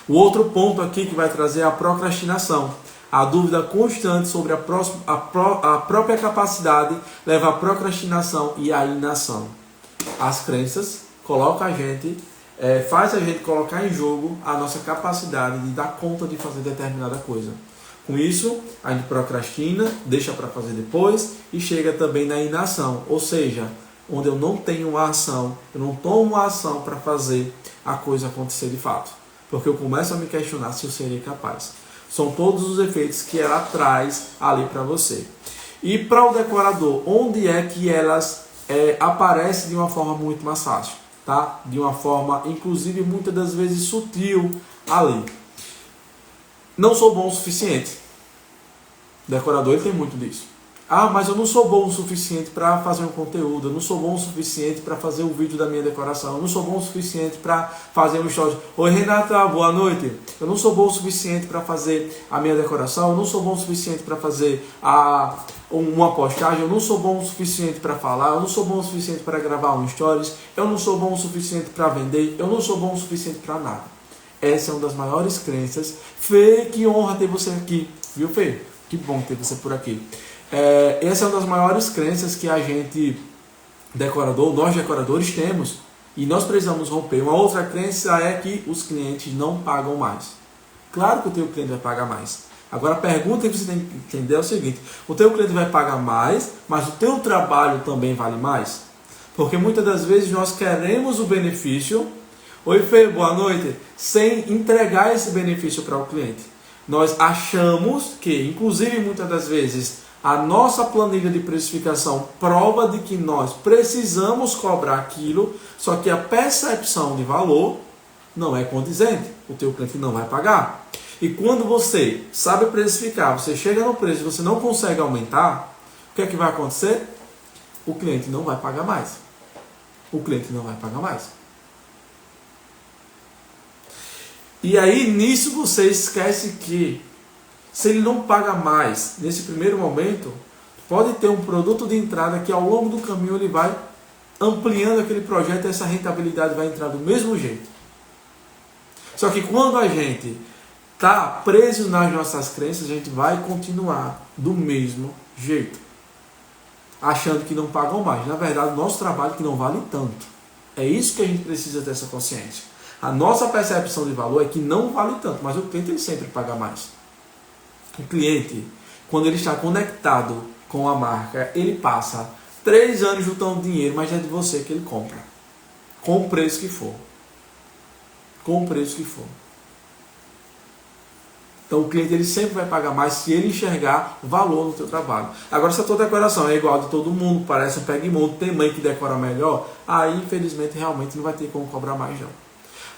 O outro ponto aqui que vai trazer é a procrastinação. A dúvida constante sobre a própria capacidade leva à procrastinação e à inação. As crenças colocam a gente, faz a gente colocar em jogo a nossa capacidade de dar conta de fazer determinada coisa. Com isso, a gente procrastina, deixa para fazer depois e chega também na inação. Ou seja, onde eu não tenho uma ação, eu não tomo uma ação para fazer a coisa acontecer de fato. Porque eu começo a me questionar se eu seria capaz. São todos os efeitos que ela traz ali para você. E para o decorador, onde é que elas aparecem de uma forma muito mais fácil? Tá? De uma forma, inclusive, muitas das vezes sutil ali. Não sou bom o suficiente. O decorador ele tem muito disso. Ah, mas eu não sou bom o suficiente para fazer um conteúdo, eu não sou bom o suficiente para fazer o vídeo da minha decoração, eu não sou bom o suficiente para fazer um story. Oi Renata, boa noite. Eu não sou bom o suficiente para fazer a minha decoração, eu não sou bom o suficiente para fazer uma postagem, eu não sou bom o suficiente para falar, eu não sou bom o suficiente para gravar um stories, eu não sou bom o suficiente para vender, eu não sou bom o suficiente para nada. Essa é uma das maiores crenças. Fê, que honra ter você aqui. Viu, Fê? Que bom ter você por aqui. Essa é uma das maiores crenças que a gente, nós decoradores temos. E nós precisamos romper. Uma outra crença é que os clientes não pagam mais. Claro que o teu cliente vai pagar mais. Agora a pergunta que você tem que entender é o seguinte. O teu cliente vai pagar mais, mas o teu trabalho também vale mais? Porque muitas das vezes nós queremos o benefício. Oi Fê, boa noite. Sem entregar esse benefício para o cliente. Nós achamos que, inclusive muitas das vezes, a nossa planilha de precificação prova de que nós precisamos cobrar aquilo, só que a percepção de valor não é condizente. O teu cliente não vai pagar. E quando você sabe precificar, você chega no preço e você não consegue aumentar, o que é que vai acontecer? O cliente não vai pagar mais. O cliente não vai pagar mais. E aí, nisso você esquece que, se ele não paga mais, nesse primeiro momento, pode ter um produto de entrada que ao longo do caminho ele vai ampliando aquele projeto, essa rentabilidade vai entrar do mesmo jeito. Só que quando a gente está preso nas nossas crenças, a gente vai continuar do mesmo jeito, achando que não pagam mais. Na verdade, o nosso trabalho que não vale tanto. É isso que a gente precisa ter essa consciência. A nossa percepção de valor é que não vale tanto, mas o cliente ele sempre paga mais. O cliente, quando ele está conectado com a marca, ele passa 3 anos juntando dinheiro, mas é de você que ele compra. Com o preço que for. Com o preço que for. Então o cliente ele sempre vai pagar mais se ele enxergar valor no teu trabalho. Agora, se a tua decoração é igual a de todo mundo, parece um pega-e-monta, tem mãe que decora melhor, aí infelizmente realmente não vai ter como cobrar mais não.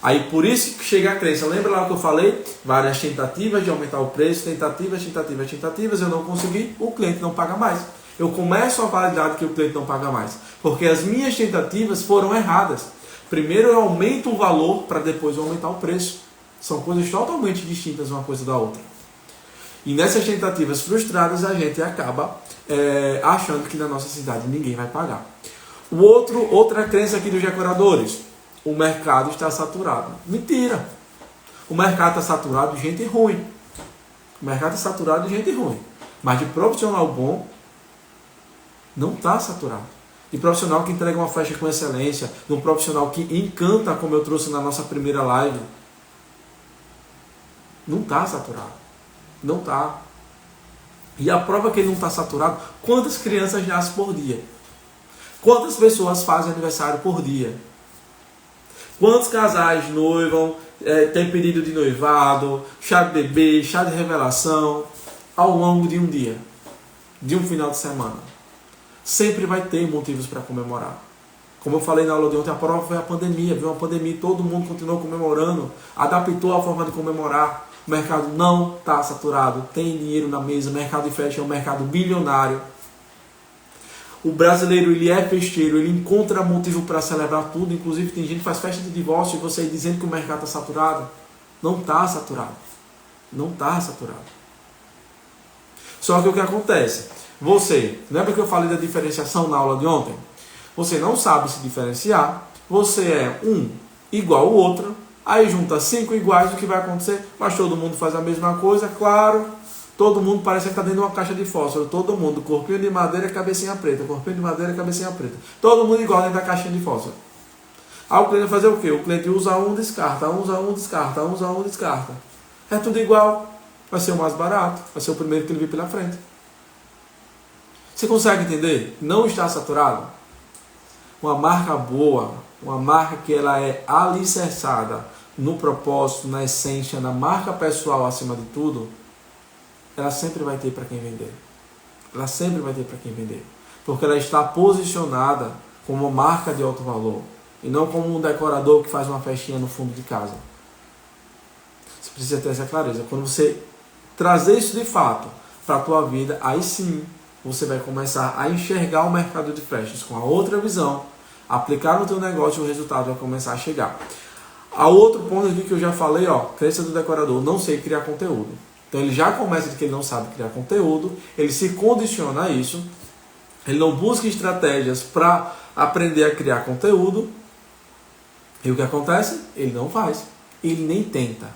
Aí por isso que chega a crença. Lembra lá o que eu falei? Várias tentativas de aumentar o preço, tentativas, eu não consegui, o cliente não paga mais. Eu começo a validar que o cliente não paga mais. Porque as minhas tentativas foram erradas. Primeiro eu aumento o valor para depois eu aumentar o preço. São coisas totalmente distintas uma coisa da outra. E nessas tentativas frustradas a gente acaba achando que na nossa cidade ninguém vai pagar. Outra crença aqui dos decoradores. O mercado está saturado. Mentira! O mercado está saturado de gente ruim. O mercado está saturado de gente ruim. Mas de profissional bom, não está saturado. De profissional que entrega uma festa com excelência, de um profissional que encanta, como eu trouxe na nossa primeira live, não está saturado. Não está. E a prova que ele não está saturado, quantas crianças nascem por dia? Quantas pessoas fazem aniversário por dia? Quantos casais noivam, tem pedido de noivado, chá de bebê, chá de revelação, ao longo de um dia, de um final de semana? Sempre vai ter motivos para comemorar. Como eu falei na aula de ontem, a prova foi a pandemia. Veio uma pandemia, todo mundo continuou comemorando, adaptou a forma de comemorar. O mercado não está saturado, tem dinheiro na mesa, o mercado de festa é um mercado bilionário. O brasileiro ele é festeiro, ele encontra motivo para celebrar tudo. Inclusive tem gente que faz festa de divórcio e você aí dizendo que o mercado está saturado. Não está saturado. Não está saturado. Só que o que acontece? Você, lembra que eu falei da diferenciação na aula de ontem? Você não sabe se diferenciar, você é um igual ao outro, aí junta 5 iguais, o que vai acontecer? Mas todo mundo faz a mesma coisa, claro. Todo mundo parece que está dentro de uma caixa de fósforo. Todo mundo, corpinho de madeira, cabecinha preta. Corpinho de madeira, cabecinha preta. Todo mundo igual dentro da caixinha de fósforo. Aí o cliente vai fazer o quê? O cliente usa um, descarta, usa um, descarta, usa um, descarta. É tudo igual. Vai ser o mais barato. Vai ser o primeiro que ele vir pela frente. Você consegue entender? Não está saturado? Uma marca boa, uma marca que ela é alicerçada no propósito, na essência, na marca pessoal acima de tudo, ela sempre vai ter para quem vender. Ela sempre vai ter para quem vender. Porque ela está posicionada como uma marca de alto valor. E não como um decorador que faz uma festinha no fundo de casa. Você precisa ter essa clareza. Quando você trazer isso de fato para a tua vida, aí sim você vai começar a enxergar o mercado de festas com a outra visão, aplicar no teu negócio e o resultado vai começar a chegar. A outro ponto aqui que eu já falei, crença do decorador, não sei criar conteúdo. Então ele já começa de que ele não sabe criar conteúdo, ele se condiciona a isso, ele não busca estratégias para aprender a criar conteúdo, e o que acontece? Ele não faz, ele nem tenta.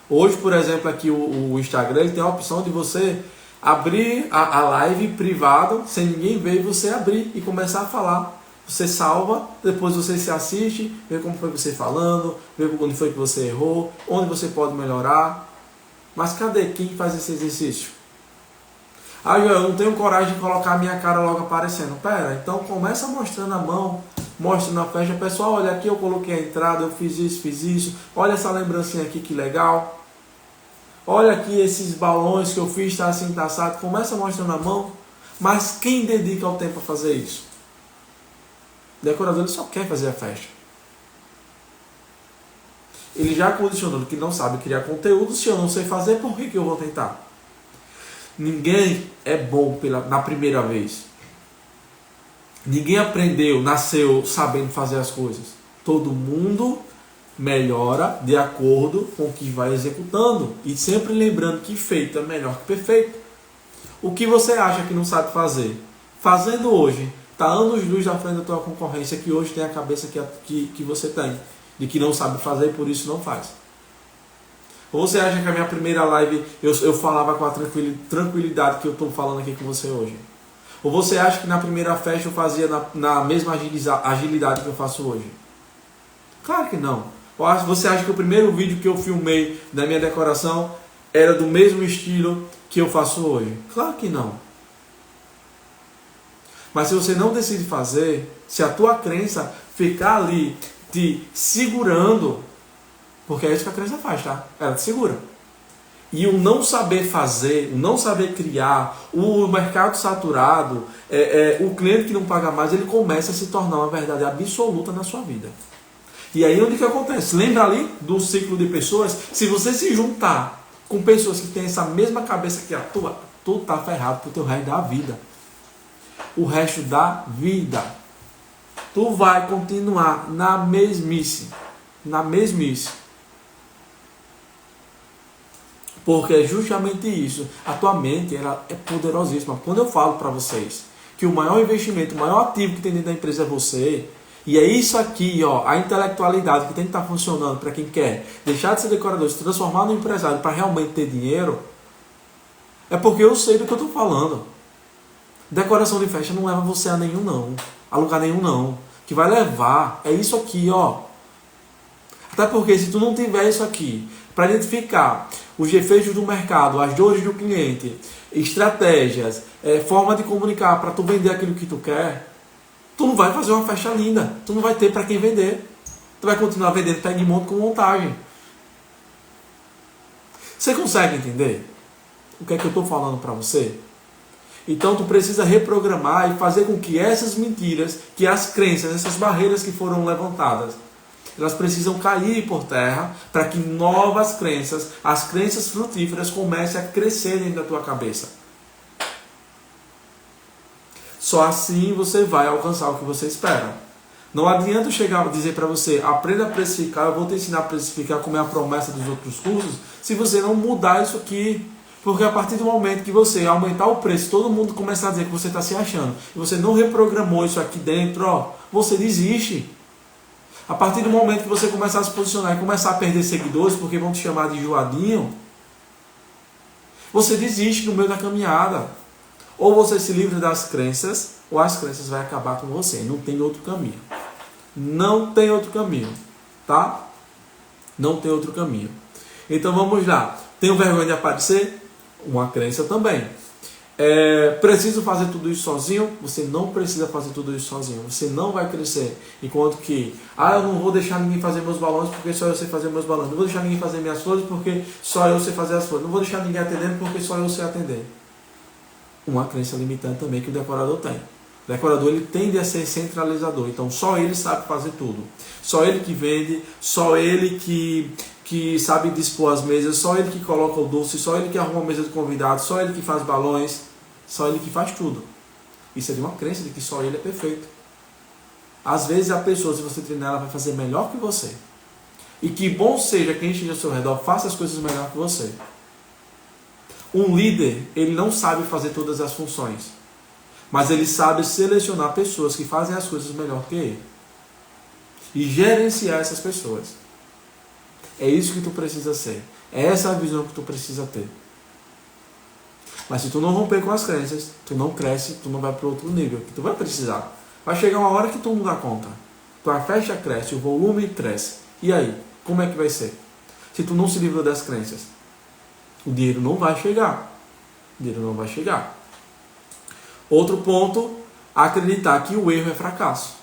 Hoje, por exemplo, aqui o Instagram ele tem a opção de você abrir a live privado, sem ninguém ver, e você abrir e começar a falar. Você salva, depois você se assiste, vê como foi você falando, vê onde foi que você errou, onde você pode melhorar. Mas cadê quem faz esse exercício? Eu não tenho coragem de colocar a minha cara logo aparecendo. Pera, então começa mostrando a mão, mostra na festa. Pessoal, olha aqui, eu coloquei a entrada, eu fiz isso. Olha essa lembrancinha aqui, que legal. Olha aqui esses balões que eu fiz, tá assim, tá assado. Começa mostrando a mão. Mas quem dedica o tempo a fazer isso? O decorador ele só quer fazer a festa. Ele já condicionou que não sabe criar conteúdo. Se eu não sei fazer, por que eu vou tentar? Ninguém é bom na primeira vez. Ninguém nasceu sabendo fazer as coisas. Todo mundo melhora de acordo com o que vai executando. E sempre lembrando que feito é melhor que perfeito. O que você acha que não sabe fazer? Fazendo hoje, está anos-luz à frente da tua concorrência, que hoje tem a cabeça que você tem, de que não sabe fazer e por isso não faz. Ou você acha que a minha primeira live eu falava com a tranquilidade que eu estou falando aqui com você hoje? Ou você acha que na primeira festa eu fazia na mesma agilidade que eu faço hoje? Claro que não. Ou você acha que o primeiro vídeo que eu filmei da minha decoração era do mesmo estilo que eu faço hoje? Claro que não. Mas se você não decide fazer, se a tua crença ficar ali te segurando, porque é isso que a crença faz, tá? Ela te segura. E o não saber fazer, o não saber criar, o mercado saturado, o cliente que não paga mais, ele começa a se tornar uma verdade absoluta na sua vida. E aí onde que acontece? Lembra ali do ciclo de pessoas? Se você se juntar com pessoas que têm essa mesma cabeça que a tua, tu tá ferrado pro teu resto da vida. O resto da vida. Tu vai continuar na mesmice. Na mesmice. Porque é justamente isso. A tua mente ela é poderosíssima. Quando eu falo para vocês que o maior investimento, o maior ativo que tem dentro da empresa é você, e é isso aqui, ó, a intelectualidade que tem que estar funcionando para quem quer deixar de ser decorador, se transformar no empresário para realmente ter dinheiro, é porque eu sei do que eu estou falando. Decoração de festa não leva você a nenhum não, a lugar nenhum não. Que vai levar é isso aqui, ó. Até porque se tu não tiver isso aqui, para identificar os efeitos do mercado, as dores do cliente, estratégias, forma de comunicar para tu vender aquilo que tu quer, tu não vai fazer uma festa linda. Tu não vai ter para quem vender. Tu vai continuar vendendo pé de monte com montagem. Você consegue entender o que é que eu estou falando para você? Então tu precisa reprogramar e fazer com que essas mentiras, que as crenças, essas barreiras que foram levantadas, elas precisam cair por terra para que novas crenças, as crenças frutíferas, comecem a crescer dentro da tua cabeça. Só assim você vai alcançar o que você espera. Não adianta eu chegar e dizer para você, aprenda a precificar, eu vou te ensinar a precificar como é a promessa dos outros cursos, se você não mudar isso aqui. Porque a partir do momento que você aumentar o preço, todo mundo começar a dizer que você está se achando, e você não reprogramou isso aqui dentro, ó, você desiste. A partir do momento que você começar a se posicionar e começar a perder seguidores, porque vão te chamar de enjoadinho, você desiste no meio da caminhada. Ou você se livra das crenças, ou as crenças vão acabar com você. Não tem outro caminho. Não tem outro caminho. Tá? Não tem outro caminho. Então vamos lá. Tenho vergonha de aparecer? Uma crença também. Preciso fazer tudo isso sozinho? Você não precisa fazer tudo isso sozinho. Você não vai crescer. Enquanto que, eu não vou deixar ninguém fazer meus balões porque só eu sei fazer meus balões. Não vou deixar ninguém fazer minhas flores porque só eu sei fazer as flores. Não vou deixar ninguém atendendo porque só eu sei atender. Uma crença limitante também que o decorador tem. O decorador ele tende a ser centralizador. Então só ele sabe fazer tudo. Só ele que vende, só ele que sabe dispor as mesas, só ele que coloca o doce, só ele que arruma a mesa de convidados, só ele que faz balões, só ele que faz tudo. Isso é de uma crença de que só ele é perfeito. Às vezes a pessoa, se você treinar, ela vai fazer melhor que você. E que bom seja quem esteja ao seu redor, faça as coisas melhor que você. Um líder, ele não sabe fazer todas as funções, mas ele sabe selecionar pessoas que fazem as coisas melhor que ele. E gerenciar essas pessoas. É isso que tu precisa ser. É essa a visão que tu precisa ter. Mas se tu não romper com as crenças, tu não cresce, tu não vai para outro nível, que tu vai precisar. Vai chegar uma hora que tu não dá conta. Tua festa cresce, o volume cresce. E aí? Como é que vai ser? Se tu não se livra das crenças, o dinheiro não vai chegar. O dinheiro não vai chegar. Outro ponto, acreditar que o erro é fracasso.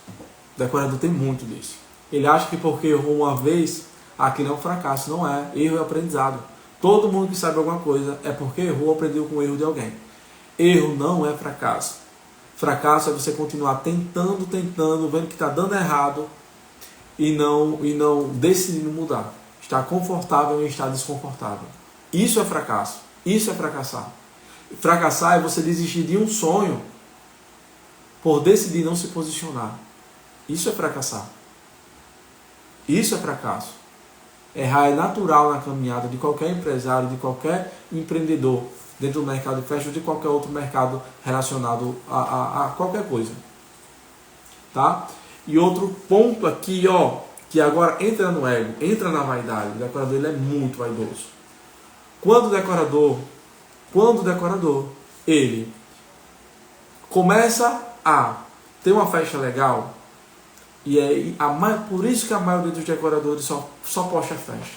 O decorador tem muito disso. Ele acha que porque errou uma vez, aquilo é um fracasso. Não é. Erro é aprendizado. Todo mundo que sabe alguma coisa é porque errou ou aprendeu com o erro de alguém. Erro não é fracasso. Fracasso é você continuar tentando, vendo que está dando errado e não decidindo mudar. Estar confortável em estar desconfortável. Isso é fracasso. Isso é fracassar. Fracassar é você desistir de um sonho por decidir não se posicionar. Isso é fracassar. Isso é fracasso. Errar é natural na caminhada de qualquer empresário, de qualquer empreendedor dentro do mercado de festa ou de qualquer outro mercado relacionado a qualquer coisa. tá? E outro ponto aqui, ó, que agora entra no ego, entra na vaidade. O decorador ele é muito vaidoso. Quando o decorador ele começa a ter uma festa legal, e aí por isso que a maioria dos decoradores só posta festa.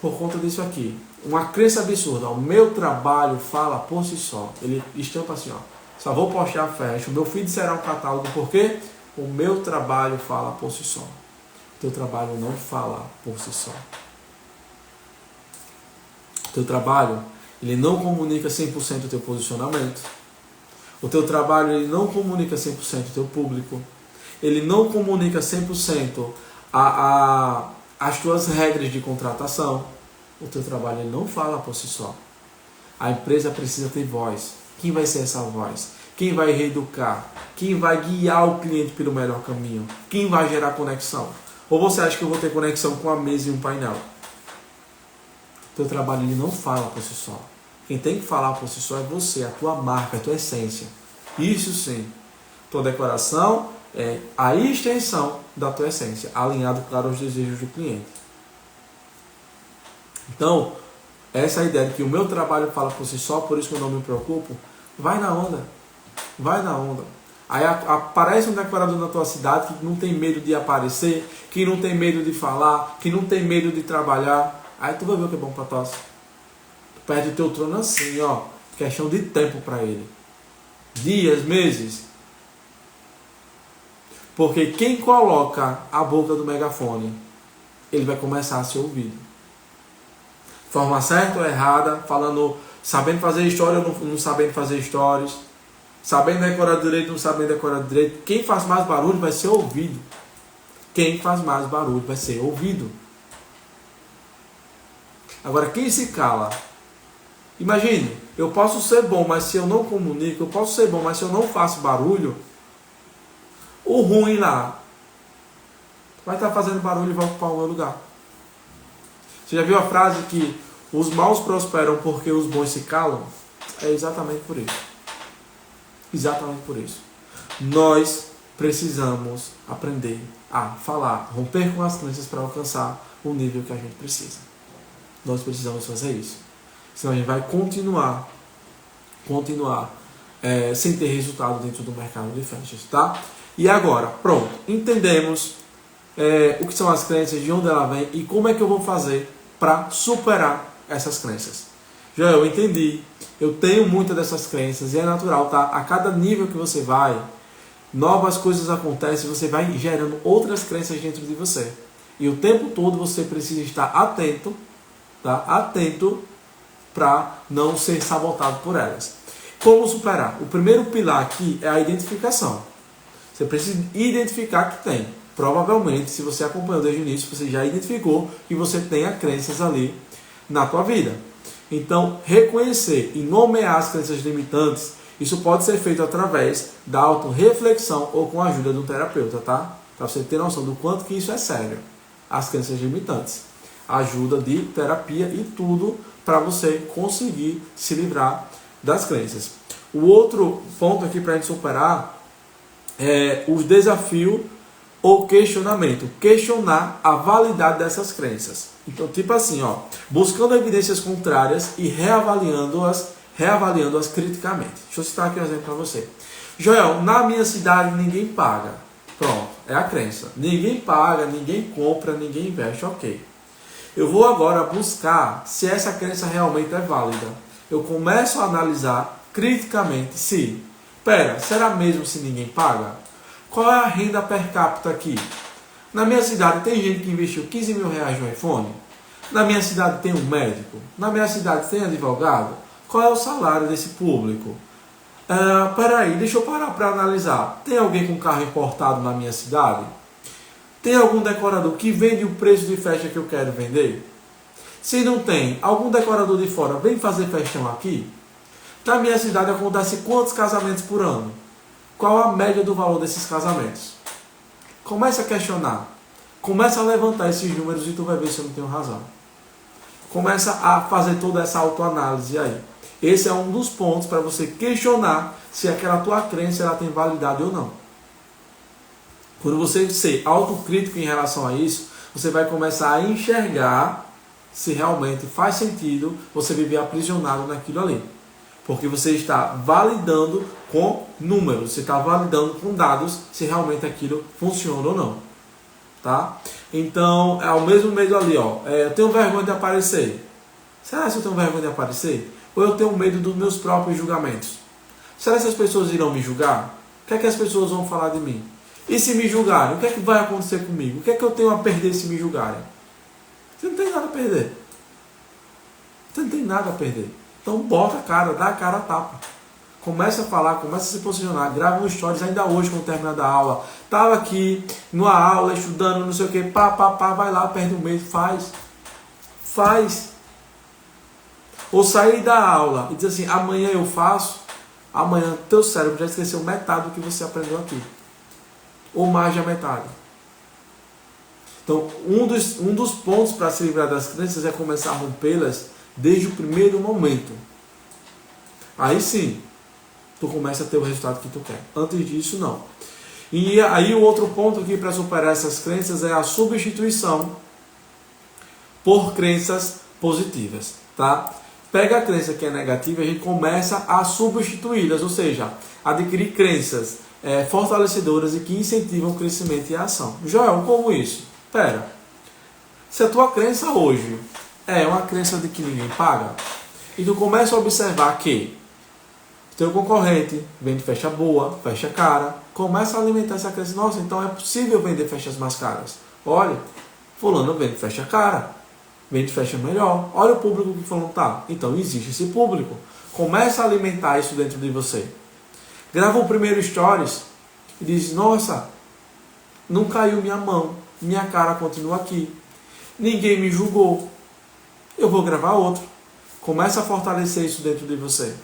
Por conta disso aqui. Uma crença absurda. O meu trabalho fala por si só. Ele estampa assim, ó. Só vou postar a festa. O meu feed será um catálogo. Por quê? O meu trabalho fala por si só. O teu trabalho não fala por si só. O teu trabalho, ele não comunica 100% o teu posicionamento. O teu trabalho, ele não comunica 100% o teu público. Ele não comunica 100% as tuas regras de contratação. O teu trabalho ele não fala por si só. A empresa precisa ter voz. Quem vai ser essa voz? Quem vai reeducar? Quem vai guiar o cliente pelo melhor caminho? Quem vai gerar conexão? Ou você acha que eu vou ter conexão com a mesa e um painel? O teu trabalho ele não fala por si só. Quem tem que falar por si só é você, a tua marca, a tua essência. Isso sim. Tua decoração é a extensão da tua essência, alinhado, claro, aos desejos do cliente. Então, essa ideia de que o meu trabalho fala por si só, por isso que eu não me preocupo, vai na onda. Vai na onda. Aí aparece um decorador na tua cidade que não tem medo de aparecer, que não tem medo de falar, que não tem medo de trabalhar. Aí tu vai ver o que é bom pra tosse. Tu perde o teu trono assim, ó. Questão de tempo para ele. Dias, meses. Porque quem coloca a boca do megafone, ele vai começar a ser ouvido. Forma certa ou errada, falando, sabendo fazer história ou não sabendo fazer stories, sabendo decorar direito ou não sabendo decorar direito. Quem faz mais barulho vai ser ouvido. Quem faz mais barulho vai ser ouvido. Agora, quem se cala? Imagine, eu posso ser bom, mas se eu não comunico, eu posso ser bom, mas se eu não faço barulho, o ruim lá vai estar fazendo barulho e vai ocupar o meu lugar. Você já viu a frase que os maus prosperam porque os bons se calam? É exatamente por isso. Exatamente por isso. Nós precisamos aprender a falar, romper com as crenças para alcançar o nível que a gente precisa. Nós precisamos fazer isso. Senão a gente vai continuar sem ter resultado dentro do mercado de festas, tá? E agora, pronto, entendemos o que são as crenças, de onde ela vem e como é que eu vou fazer para superar essas crenças. Já eu entendi, eu tenho muitas dessas crenças e é natural, tá? A cada nível que você vai, novas coisas acontecem, você vai gerando outras crenças dentro de você. E o tempo todo você precisa estar atento, tá? Atento para não ser sabotado por elas. Como superar? O primeiro pilar aqui é a identificação. Você precisa identificar que tem. Provavelmente, se você acompanhou desde o início, você já identificou que você tenha crenças ali na tua vida. Então, reconhecer e nomear as crenças limitantes, isso pode ser feito através da autorreflexão ou com a ajuda de um terapeuta, tá? Para você ter noção do quanto que isso é sério. As crenças limitantes. Ajuda de terapia e tudo para você conseguir se livrar das crenças. O outro ponto aqui para a gente superar é o desafio ou questionamento. Questionar a validade dessas crenças. Então, tipo assim, ó, buscando evidências contrárias e reavaliando-as criticamente. Deixa eu citar aqui um exemplo para você. Joel, na minha cidade ninguém paga. Pronto, é a crença. Ninguém paga, ninguém compra, ninguém investe. Ok. Eu vou agora buscar se essa crença realmente é válida. Eu começo a analisar criticamente se, será mesmo se ninguém paga? Qual é a renda per capita aqui? Na minha cidade tem gente que investiu 15 mil reais no iPhone? Na minha cidade tem um médico? Na minha cidade tem advogado? Qual é o salário desse público? Deixa eu parar para analisar. Tem alguém com carro importado na minha cidade? Tem algum decorador que vende o preço de festa que eu quero vender? Se não tem, algum decorador de fora vem fazer festão aqui? Na minha cidade acontece quantos casamentos por ano? Qual a média do valor desses casamentos? Comece a questionar. Começa a levantar esses números e tu vai ver se eu não tenho razão. Começa a fazer toda essa autoanálise aí. Esse é um dos pontos para você questionar se aquela tua crença ela tem validade ou não. Quando você ser autocrítico em relação a isso, você vai começar a enxergar se realmente faz sentido você viver aprisionado naquilo ali. Porque você está validando com números, você está validando com dados se realmente aquilo funciona ou não. Tá? Então, é o mesmo medo ali, ó. Eu tenho vergonha de aparecer. Será que eu tenho vergonha de aparecer? Ou eu tenho medo dos meus próprios julgamentos? Será que as pessoas irão me julgar? O que é que as pessoas vão falar de mim? E se me julgarem, o que é que vai acontecer comigo? O que é que eu tenho a perder se me julgarem? Você não tem nada a perder. Você não tem nada a perder. Então bota a cara, dá a cara a tapa. Começa a falar, começa a se posicionar. Grava um stories ainda hoje quando terminar da aula. Estava aqui numa aula, estudando, não sei o que. Vai lá, perde um mês, faz. Faz. Ou sair da aula e dizer assim, amanhã eu faço. Amanhã teu cérebro já esqueceu metade do que você aprendeu aqui. Ou mais da metade. Então, um dos pontos para se livrar das crenças é começar a rompê-las desde o primeiro momento. Aí sim, tu começa a ter o resultado que tu quer. Antes disso, não. E aí o outro ponto aqui para superar essas crenças é a substituição por crenças positivas. Tá? Pega a crença que é negativa e a gente começa a substituí-las, ou seja, adquirir crenças fortalecedoras e que incentivam o crescimento e a ação. Joel, como isso? Pera, se a tua crença hoje é uma crença de que ninguém paga, e tu começa a observar que teu concorrente vende fecha boa, fecha cara, começa a alimentar essa crença. Nossa, então é possível vender fechas mais caras. Olha, fulano vende fecha cara, vende fecha melhor. Olha o público que fulano tá. Então existe esse público. Começa a alimentar isso dentro de você. Grava o primeiro stories e diz, nossa, não caiu minha mão, minha cara continua aqui. Ninguém me julgou. Eu vou gravar outro. Começa a fortalecer isso dentro de você.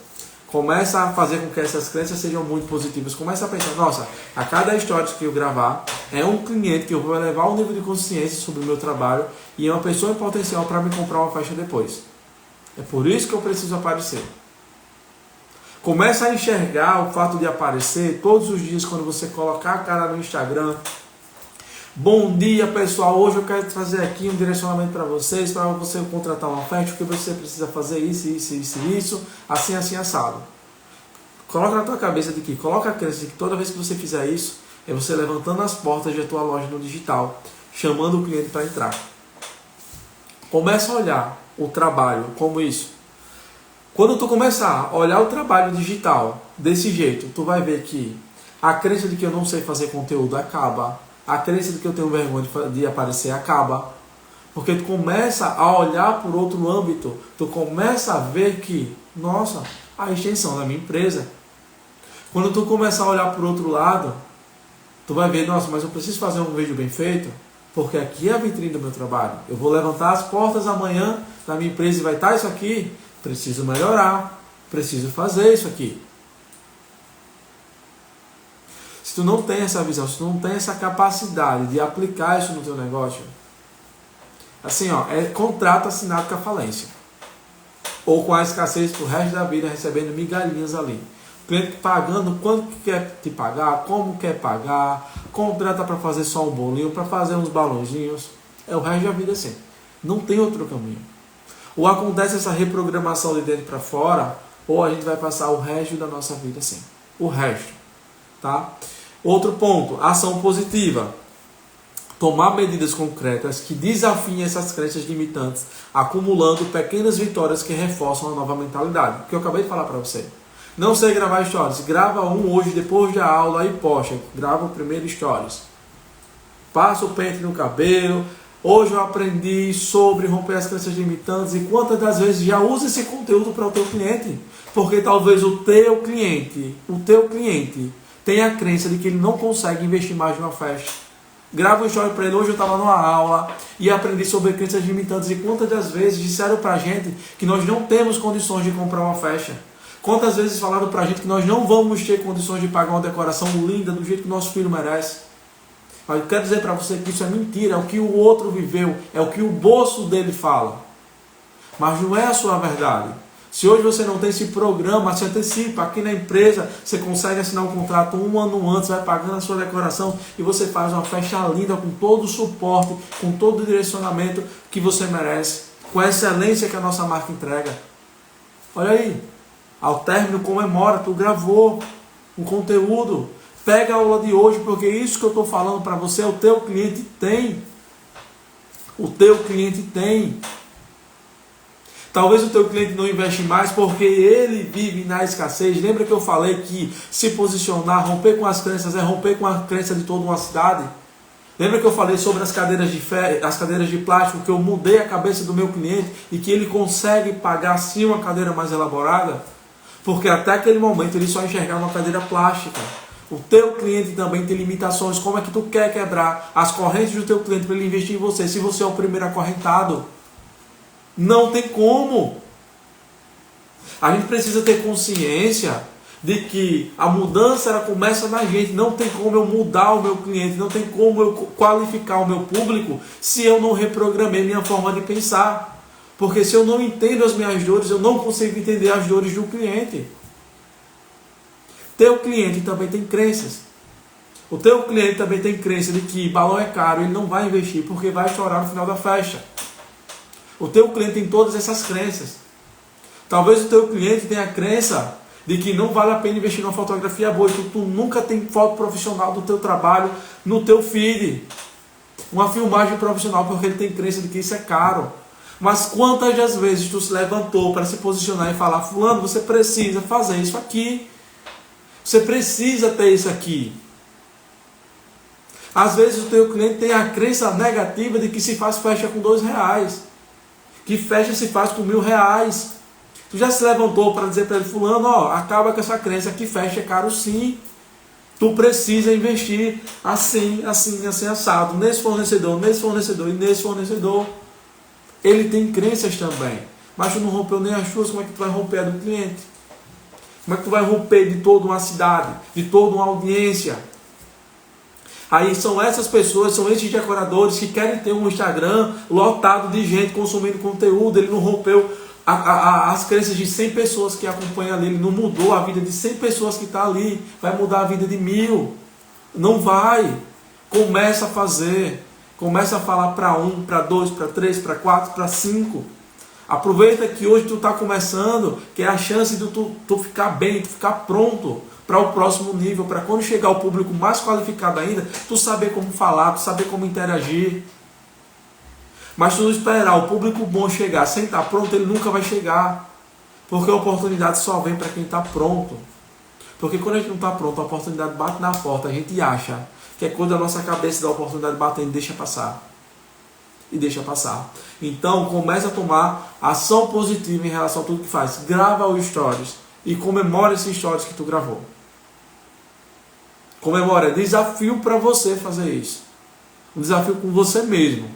Começa a fazer com que essas crenças sejam muito positivas. Começa a pensar, nossa, a cada história que eu gravar, é um cliente que eu vou elevar o nível de consciência sobre o meu trabalho e é uma pessoa em potencial para me comprar uma faixa depois. É por isso que eu preciso aparecer. Começa a enxergar o fato de aparecer todos os dias quando você colocar a cara no Instagram. Bom dia, pessoal. Hoje eu quero trazer aqui um direcionamento para vocês, para você contratar uma oferta, porque você precisa fazer isso, assim, assado. Coloca na tua cabeça de que, coloca a crença de que toda vez que você fizer isso, é você levantando as portas da tua loja no digital, chamando o cliente para entrar. Começa a olhar o trabalho como isso. Quando tu começar a olhar o trabalho digital desse jeito, tu vai ver que a crença de que eu não sei fazer conteúdo acaba. A crença de que eu tenho vergonha de aparecer acaba. Porque tu começa a olhar por outro âmbito. Tu começa a ver que, nossa, a extensão da minha empresa. Quando tu começar a olhar por outro lado, tu vai ver, nossa, mas eu preciso fazer um vídeo bem feito, porque aqui é a vitrine do meu trabalho. Eu vou levantar as portas amanhã da minha empresa e vai estar isso aqui. Preciso melhorar. Preciso fazer isso aqui. Se tu não tem essa visão, se tu não tem essa capacidade de aplicar isso no teu negócio, assim, ó, é contrato assinado com a falência. Ou com a escassez pro resto da vida, recebendo migalhinhas ali. O cliente pagando quanto que quer te pagar, como quer pagar, contrata para fazer só um bolinho, para fazer uns balãozinhos. É o resto da vida assim. Não tem outro caminho. Ou acontece essa reprogramação de dentro para fora, ou a gente vai passar o resto da nossa vida assim. O resto. Tá? Outro ponto, ação positiva. Tomar medidas concretas que desafiem essas crenças limitantes, acumulando pequenas vitórias que reforçam a nova mentalidade. Que eu acabei de falar para você. Não sei gravar stories, grava um hoje depois da aula e posta. Grava o primeiro stories. Passa o pente no cabelo. Hoje eu aprendi sobre romper as crenças limitantes e quantas das vezes já usa esse conteúdo para o teu cliente. Porque talvez o teu cliente tem a crença de que ele não consegue investir mais numa festa. Grava um story para ele, hoje eu estava numa aula e aprendi sobre crenças limitantes e quantas das vezes disseram para a gente que nós não temos condições de comprar uma festa. Quantas vezes falaram para a gente que nós não vamos ter condições de pagar uma decoração linda do jeito que nosso filho merece. Mas eu quero dizer para você que isso é mentira, é o que o outro viveu, é o que o bolso dele fala. Mas não é a sua verdade. Se hoje você não tem esse programa, se antecipa. Aqui na empresa, você consegue assinar um contrato um ano antes, vai pagando a sua decoração e você faz uma festa linda com todo o suporte, com todo o direcionamento que você merece, com a excelência que a nossa marca entrega. Olha aí, ao término comemora, tu gravou o conteúdo. Pega a aula de hoje, porque isso que eu estou falando para você, o teu cliente tem. O teu cliente tem. Talvez o teu cliente não investe mais porque ele vive na escassez. Lembra que eu falei que se posicionar, romper com as crenças, é romper com a crença de toda uma cidade? Lembra que eu falei sobre as cadeiras de plástico, que eu mudei a cabeça do meu cliente e que ele consegue pagar sim uma cadeira mais elaborada? Porque até aquele momento ele só enxergava uma cadeira plástica. O teu cliente também tem limitações. Como é que tu quer quebrar as correntes do teu cliente para ele investir em você se você é o primeiro acorrentado? Não tem como. A gente precisa ter consciência de que a mudança ela começa na gente. Não tem como eu mudar o meu cliente, não tem como eu qualificar o meu público se eu não reprogramei minha forma de pensar. Porque se eu não entendo as minhas dores, eu não consigo entender as dores do cliente. Teu cliente também tem crenças. O teu cliente também tem crença de que balão é caro, ele não vai investir porque vai chorar no final da festa. O teu cliente tem todas essas crenças. Talvez o teu cliente tenha a crença de que não vale a pena investir numa fotografia boa, que tu nunca tem foto profissional do teu trabalho no teu feed. Uma filmagem profissional, porque ele tem crença de que isso é caro. Mas quantas das vezes tu se levantou para se posicionar e falar: fulano, você precisa fazer isso aqui. Você precisa ter isso aqui. Às vezes o teu cliente tem a crença negativa de que se faz festa com R$2. Que festa se faz com R$1.000. Tu já se levantou para dizer para ele: fulano, ó, acaba com essa crença que festa é caro sim. Tu precisa investir assim, assim, assim, assado, nesse fornecedor e nesse fornecedor. Ele tem crenças também. Mas tu não rompeu nem as tuas, como é que tu vai romper a do cliente? Como é que tu vai romper de toda uma cidade, de toda uma audiência? Aí são essas pessoas, são esses decoradores que querem ter um Instagram lotado de gente consumindo conteúdo. Ele não rompeu as crenças de 100 pessoas que acompanham ali. Ele não mudou a vida de 100 pessoas que estão ali. Vai mudar a vida de 1000. Não vai. Começa a fazer. Começa a falar para 1, para 2, para 3, para 4, para 5. Aproveita que hoje tu está começando, que é a chance de tu ficar bem, tu ficar pronto para o próximo nível, para quando chegar o público mais qualificado ainda, tu saber como falar, tu saber como interagir. Mas tu não esperar o público bom chegar sem estar pronto, ele nunca vai chegar. Porque a oportunidade só vem para quem está pronto. Porque quando a gente não está pronto, a oportunidade bate na porta, a gente acha que é quando a nossa cabeça dá a oportunidade batendo, deixa passar. E deixa passar. Então começa a tomar ação positiva em relação a tudo que faz. Grava os stories e comemora esses stories que tu gravou. Comemora, é desafio para você fazer isso. Um desafio com você mesmo.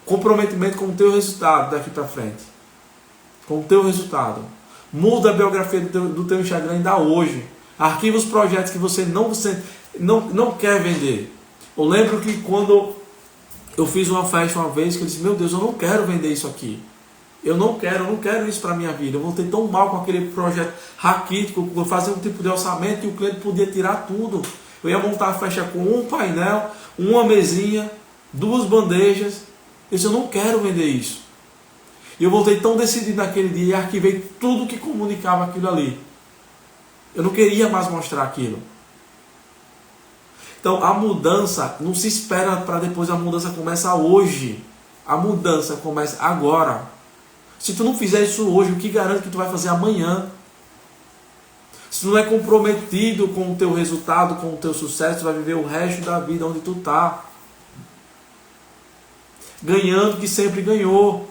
Comprometimento com o teu resultado daqui para frente. Com o teu resultado. Muda a biografia do teu Instagram ainda hoje. Arquiva os projetos que você não quer vender. Eu lembro que quando eu fiz uma festa uma vez, que eu disse: meu Deus, eu não quero vender isso aqui. Eu não quero isso para a minha vida. Eu voltei tão mal com aquele projeto raquítico, eu fazia um tipo de orçamento e o cliente podia tirar tudo. Eu ia montar a festa com um painel, uma mesinha, 2 bandejas. Eu disse: eu não quero vender isso. E eu voltei tão decidido naquele dia e arquivei tudo que comunicava aquilo ali. Eu não queria mais mostrar aquilo. Então a mudança não se espera para depois, a mudança começa hoje. A mudança começa agora. Se tu não fizer isso hoje, o que garante que tu vai fazer amanhã? Se tu não é comprometido com o teu resultado, com o teu sucesso, tu vai viver o resto da vida onde tu está. Ganhando que sempre ganhou.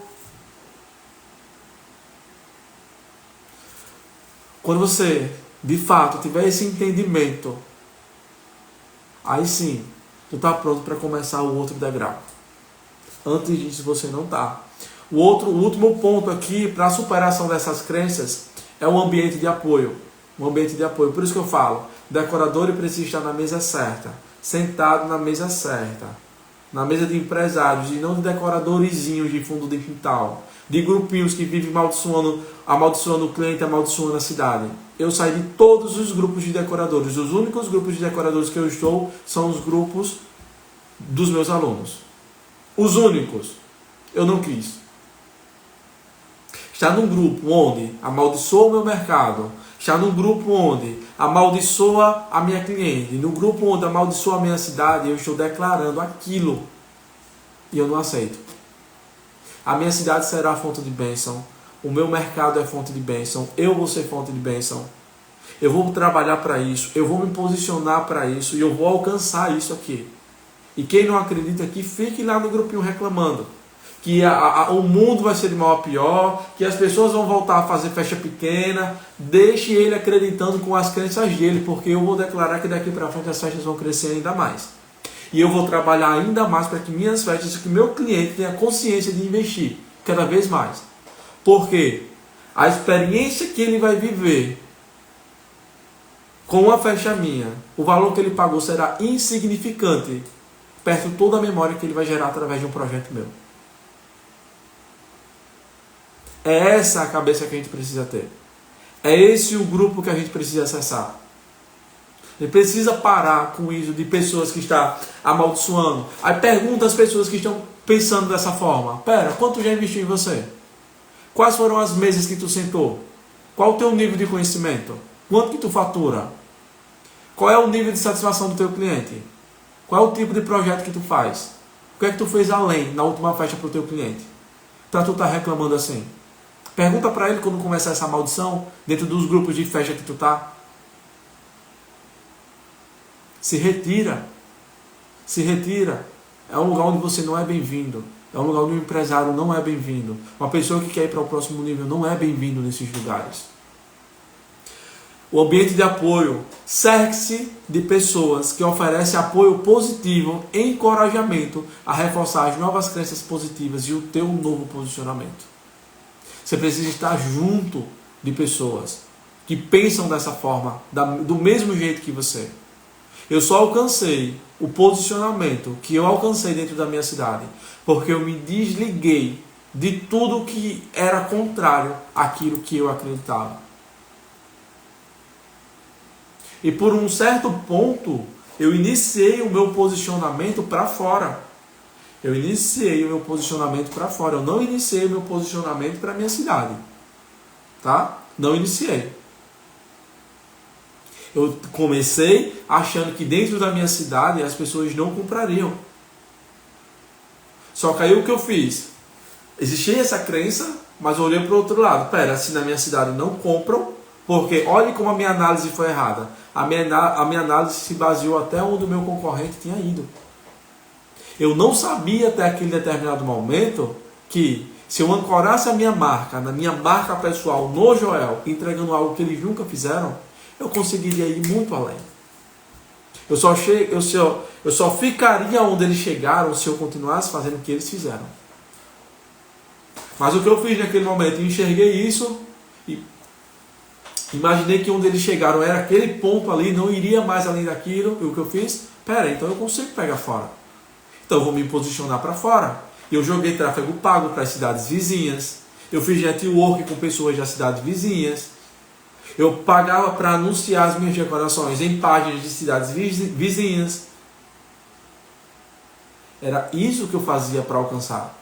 Quando você, de fato, tiver esse entendimento, aí sim, tu está pronto para começar o outro degrau. Antes disso, você não está. O último ponto aqui, para a superação dessas crenças, é o ambiente de apoio. Um ambiente de apoio. Por isso que eu falo, o decorador precisa estar na mesa certa, sentado na mesa certa. na mesa de empresários, e não de decoradorzinhos de fundo de quintal, de grupinhos que vivem amaldiçoando o cliente, amaldiçoando a cidade. Eu saí de todos os grupos de decoradores. Os únicos grupos de decoradores que eu estou são os grupos dos meus alunos. Os únicos. Eu não quis. Estar num grupo onde amaldiçoa o meu mercado, estar num grupo onde amaldiçoa a minha cliente, num grupo onde amaldiçoa a minha cidade, eu estou declarando aquilo. E eu não aceito. A minha cidade será a fonte de bênção. O meu mercado é fonte de bênção. Eu vou ser fonte de bênção. Eu vou trabalhar para isso. Eu vou me posicionar para isso. E eu vou alcançar isso aqui. E quem não acredita aqui, fique lá no grupinho reclamando. Que o mundo vai ser de mal a pior. Que as pessoas vão voltar a fazer festa pequena. Deixe ele acreditando com as crenças dele. Porque eu vou declarar que daqui para frente as festas vão crescer ainda mais. E eu vou trabalhar ainda mais para que minhas festas, que meu cliente tenha consciência de investir cada vez mais. Porque a experiência que ele vai viver com uma festa minha, o valor que ele pagou será insignificante perto de toda a memória que ele vai gerar através de um projeto meu. É essa a cabeça que a gente precisa ter. É esse o grupo que a gente precisa acessar. Ele precisa parar com isso de pessoas que estão amaldiçoando. Aí pergunta às pessoas que estão pensando dessa forma. Pera, quanto já investiu em você? Quais foram as mesas que tu sentou? Qual o teu nível de conhecimento? Quanto que tu fatura? Qual é o nível de satisfação do teu cliente? Qual é o tipo de projeto que tu faz? O que é que tu fez além na última festa para o teu cliente? Para tu estar reclamando assim. Pergunta para ele quando começar essa maldição dentro dos grupos de festa que tu tá. Se retira. Se retira. É um lugar onde você não é bem-vindo. É um lugar onde um empresário não é bem-vindo. Uma pessoa que quer ir para o próximo nível não é bem-vindo nesses lugares. O ambiente de apoio. Cerque-se de pessoas que oferecem apoio positivo e encorajamento a reforçar as novas crenças positivas e o teu novo posicionamento. Você precisa estar junto de pessoas que pensam dessa forma, do mesmo jeito que você. Eu só alcancei o posicionamento que eu alcancei dentro da minha cidade porque eu me desliguei de tudo que era contrário àquilo que eu acreditava. E por um certo ponto, eu iniciei o meu posicionamento para fora. Eu iniciei o meu posicionamento para fora. Eu não iniciei o meu posicionamento para a minha cidade. Tá? Não iniciei. Eu comecei achando que dentro da minha cidade as pessoas não comprariam. Só que aí o que eu fiz? Existia essa crença, mas eu olhei para o outro lado. Pera, se na minha cidade não compram, porque olhe como a minha análise foi errada. A minha análise se baseou até onde o meu concorrente tinha ido. Eu não sabia até aquele determinado momento que se eu ancorasse a minha marca, na minha marca pessoal, no Joel, entregando algo que eles nunca fizeram, eu conseguiria ir muito além. Eu só ficaria onde eles chegaram se eu continuasse fazendo o que eles fizeram. Mas o que eu fiz naquele momento, eu enxerguei isso e imaginei que onde eles chegaram era aquele ponto ali, não iria mais além daquilo. E o que eu fiz? Pera, então eu consigo pegar fora. Então eu vou me posicionar para fora. Eu joguei tráfego pago para as cidades vizinhas. Eu fiz network com pessoas das cidades vizinhas. Eu pagava para anunciar as minhas decorações em páginas de cidades vizinhas. Era isso que eu fazia para alcançar.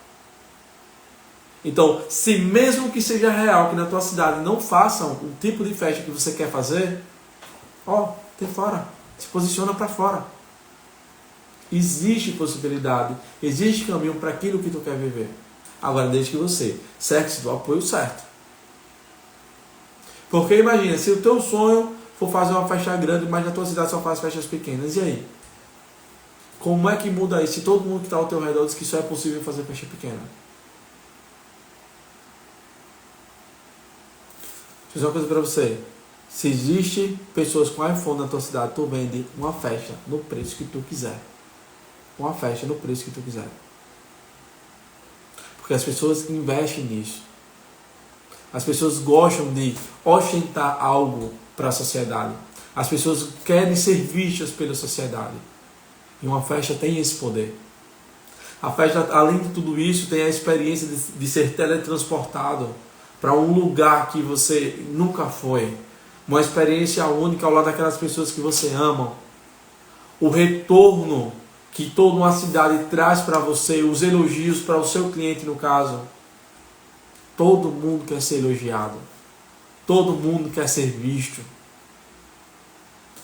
Então, se mesmo que seja real que na tua cidade não façam o tipo de festa que você quer fazer, tem fora. Se posiciona para fora. Existe possibilidade, existe caminho para aquilo que tu quer viver. Agora, desde que você cerque-se do apoio certo. Porque imagina, se o teu sonho for fazer uma festa grande, mas na tua cidade só faz festas pequenas, e aí? Como é que muda isso? Se todo mundo que está ao teu redor diz que só é possível fazer festa pequena. Deixa eu dizer uma coisa para você. Se existe pessoas com iPhone na tua cidade, tu vende uma festa no preço que tu quiser. Uma festa no preço que tu quiser. Porque as pessoas investem nisso. As pessoas gostam de ostentar algo para a sociedade. As pessoas querem ser vistas pela sociedade. E uma festa tem esse poder. A festa, além de tudo isso, tem a experiência de ser teletransportado para um lugar que você nunca foi. Uma experiência única ao lado daquelas pessoas que você ama. O retorno que toda uma cidade traz para você, os elogios para o seu cliente no caso. Todo mundo quer ser elogiado. Todo mundo quer ser visto.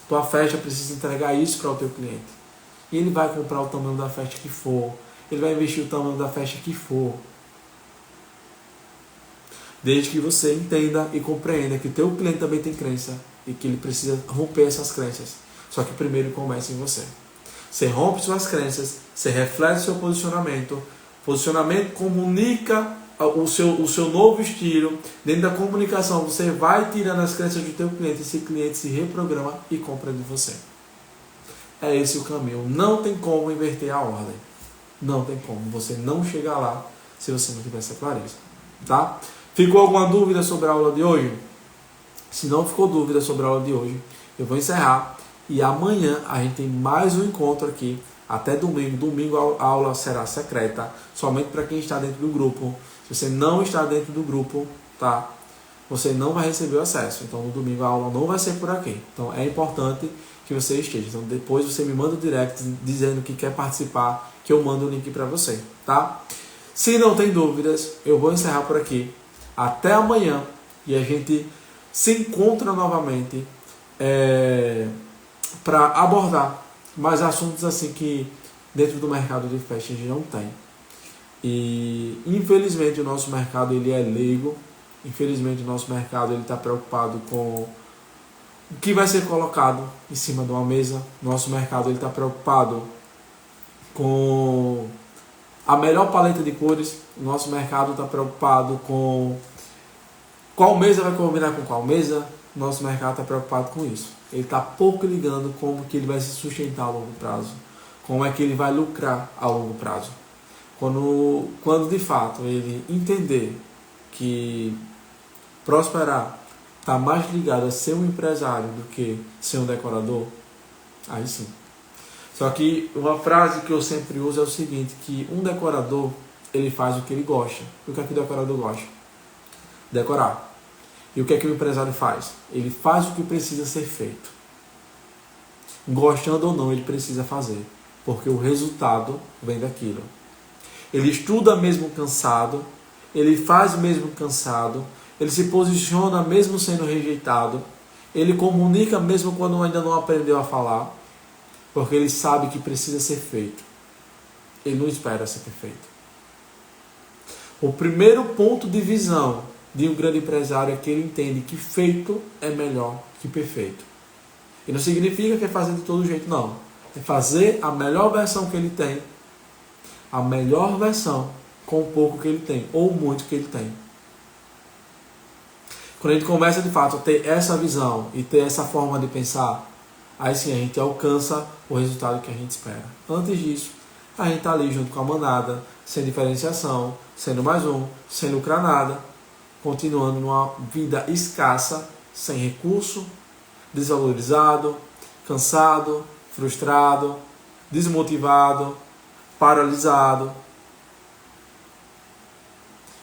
Tua festa precisa entregar isso para o teu cliente. E ele vai comprar o tamanho da festa que for. Ele vai investir o tamanho da festa que for. Desde que você entenda e compreenda que o teu cliente também tem crença e que ele precisa romper essas crenças. Só que primeiro começa em você. Você rompe suas crenças, você reflete seu posicionamento. Posicionamento comunica o seu novo estilo. Dentro da comunicação, você vai tirando as crenças do teu cliente. Esse cliente se reprograma e compra de você. É esse o caminho. Não tem como inverter a ordem. Não tem como. Você não chegar lá se você não tiver essa clareza. Tá? Ficou alguma dúvida sobre a aula de hoje? Se não ficou dúvida sobre a aula de hoje, eu vou encerrar. E amanhã a gente tem mais um encontro aqui. Até domingo. Domingo a aula será secreta. Somente para quem está dentro do grupo. Se você não está dentro do grupo, tá? Você não vai receber o acesso. Então no domingo a aula não vai ser por aqui. Então é importante que você esteja. Então depois você me manda o direct dizendo que quer participar, que eu mando o link para você, tá? Se não tem dúvidas, eu vou encerrar por aqui. Até amanhã e a gente se encontra novamente para abordar mais assuntos assim que dentro do mercado de festa a gente não tem. E infelizmente o nosso mercado ele é leigo. Infelizmente o nosso mercado ele está preocupado com o que vai ser colocado em cima de uma mesa. Nosso mercado ele está preocupado com a melhor paleta de cores. O nosso mercado está preocupado com qual mesa vai combinar com qual mesa. O nosso mercado está preocupado com isso. Ele está pouco ligando como que ele vai se sustentar a longo prazo. Como é que ele vai lucrar a longo prazo. Quando de fato ele entender que prosperar está mais ligado a ser um empresário do que ser um decorador, aí sim. Só que uma frase que eu sempre uso é o seguinte, que um decorador, ele faz o que ele gosta. E o que é que o decorador gosta? Decorar. E o que é que o empresário faz? Ele faz o que precisa ser feito. Gostando ou não, ele precisa fazer. Porque o resultado vem daquilo. Ele estuda mesmo cansado, ele faz mesmo cansado, ele se posiciona mesmo sendo rejeitado, ele comunica mesmo quando ainda não aprendeu a falar, porque ele sabe que precisa ser feito. Ele não espera ser perfeito. O primeiro ponto de visão de um grande empresário é que ele entende que feito é melhor que perfeito. E não significa que é fazer de todo jeito, não. É fazer a melhor versão que ele tem, a melhor versão com o pouco que ele tem, ou muito que ele tem. Quando a gente começa de fato a ter essa visão e ter essa forma de pensar, aí sim a gente alcança o resultado que a gente espera. Antes disso, a gente está ali junto com a manada, sem diferenciação, sendo mais um, sem lucrar nada, continuando numa vida escassa, sem recurso, desvalorizado, cansado, frustrado, desmotivado, paralisado.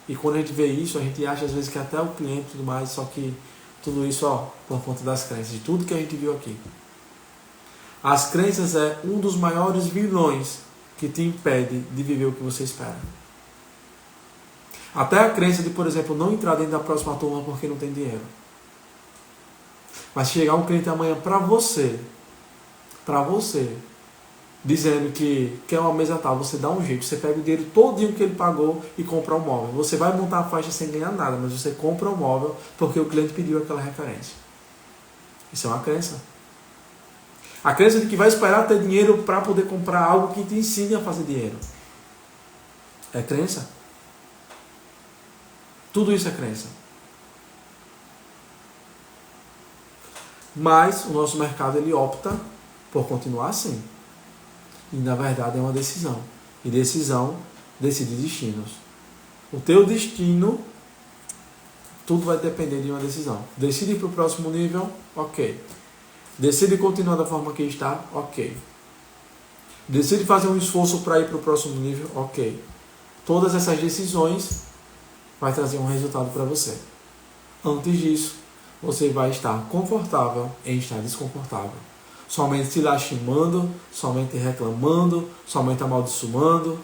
E quando a gente vê isso, a gente acha às vezes que até o cliente e tudo mais, só que tudo isso por conta das crenças, de tudo que a gente viu aqui. As crenças é um dos maiores vilões que te impede de viver o que você espera. Até a crença de, por exemplo, não entrar dentro da próxima turma porque não tem dinheiro. Mas chegar um cliente amanhã para você, dizendo que quer uma mesa tal, você dá um jeito, você pega o dinheiro todinho que ele pagou e compra um móvel. Você vai montar a faixa sem ganhar nada, mas você compra um móvel porque o cliente pediu aquela referência. Isso é uma crença. A crença de que vai esperar ter dinheiro para poder comprar algo que te ensine a fazer dinheiro. É crença. Tudo isso é crença. Mas o nosso mercado ele opta por continuar assim. E na verdade é uma decisão. E decisão decide destinos. O teu destino, tudo vai depender de uma decisão. Decide ir para o próximo nível, ok. Decide continuar da forma que está, ok. Decide fazer um esforço para ir para o próximo nível, ok. Todas essas decisões vai trazer um resultado para você. Antes disso, você vai estar confortável em estar desconfortável. Somente se lastimando, somente reclamando, somente amaldiçoando,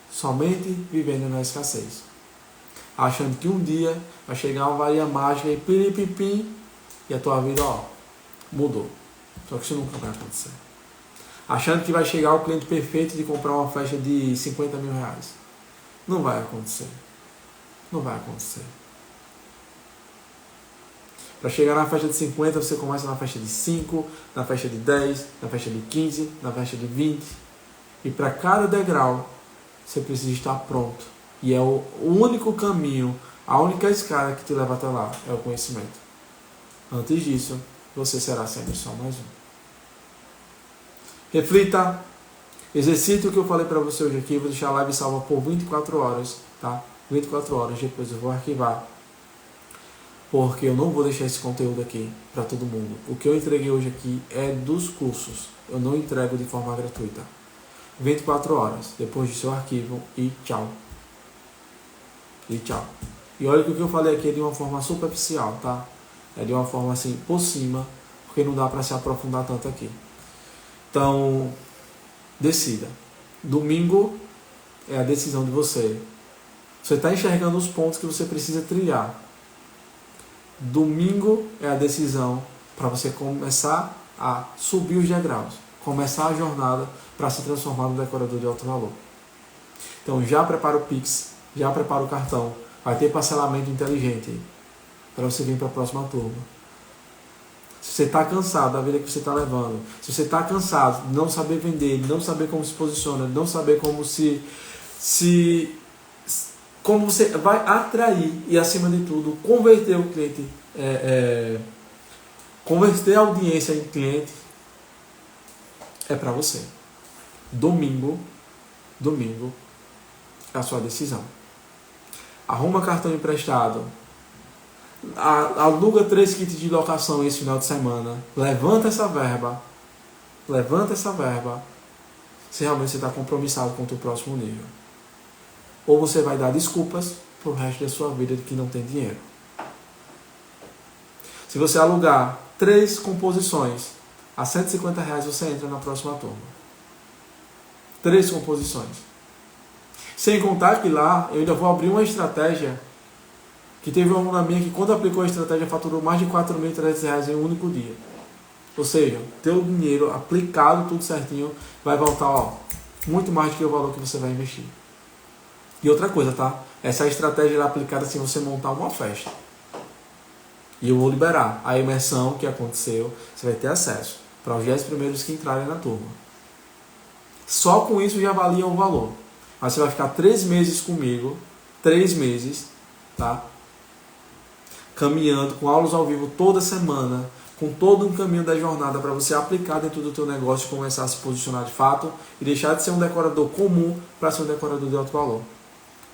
somente vivendo na escassez. Achando que um dia vai chegar uma varinha mágica e piripipim, e a tua vida, mudou. Só que isso nunca vai acontecer. Achando que vai chegar o cliente perfeito de comprar uma festa de 50 mil reais. Não vai acontecer. Não vai acontecer. Para chegar na festa de 50, você começa na festa de 5, na festa de 10, na festa de 15, na festa de 20. E para cada degrau, você precisa estar pronto. E é o único caminho, a única escada que te leva até lá, é o conhecimento. Antes disso, você será sempre só mais um. Reflita, exercite o que eu falei para você hoje aqui. Vou deixar a live salva por 24 horas, tá? 24 horas, depois eu vou arquivar. Porque eu não vou deixar esse conteúdo aqui para todo mundo. O que eu entreguei hoje aqui é dos cursos. Eu não entrego de forma gratuita. 24 horas, depois disso eu arquivo e tchau. E tchau. E olha que o que eu falei aqui é de uma forma superficial, tá? É de uma forma assim, por cima, porque não dá para se aprofundar tanto aqui. Então, decida. Domingo é a decisão de você. Você está enxergando os pontos que você precisa trilhar. Domingo é a decisão para você começar a subir os degraus. Começar a jornada para se transformar no decorador de alto valor. Então, já prepara o Pix, já prepara o cartão. Vai ter parcelamento inteligente para você vir para a próxima turma. Se você está cansado da vida que você está levando, se você está cansado de não saber vender, de não saber como se posiciona, de não saber como como você vai atrair e, acima de tudo, converter o cliente, converter a audiência em cliente, é para você. Domingo é a sua decisão. Arruma cartão emprestado, aluga 3 kits de locação esse final de semana, levanta essa verba, se realmente você está compromissado com o teu próximo nível. Ou você vai dar desculpas pro resto da sua vida de que não tem dinheiro. Se você alugar 3 composições a R$150, você entra na próxima turma. 3 composições. Sem contar que lá eu ainda vou abrir uma estratégia que teve uma aluna minha que, quando aplicou a estratégia, faturou mais de R$4.300 em um único dia. Ou seja, teu dinheiro aplicado, tudo certinho, vai voltar muito mais do que o valor que você vai investir. E outra coisa, tá? Essa estratégia é aplicada se você montar uma festa. E eu vou liberar a imersão que aconteceu. Você vai ter acesso para os 10 primeiros que entrarem na turma. Só com isso já valia o valor. Mas você vai ficar 3 meses comigo. 3 meses, tá? Caminhando com aulas ao vivo toda semana, com todo um caminho da jornada para você aplicar dentro do teu negócio e começar a se posicionar de fato e deixar de ser um decorador comum para ser um decorador de alto valor.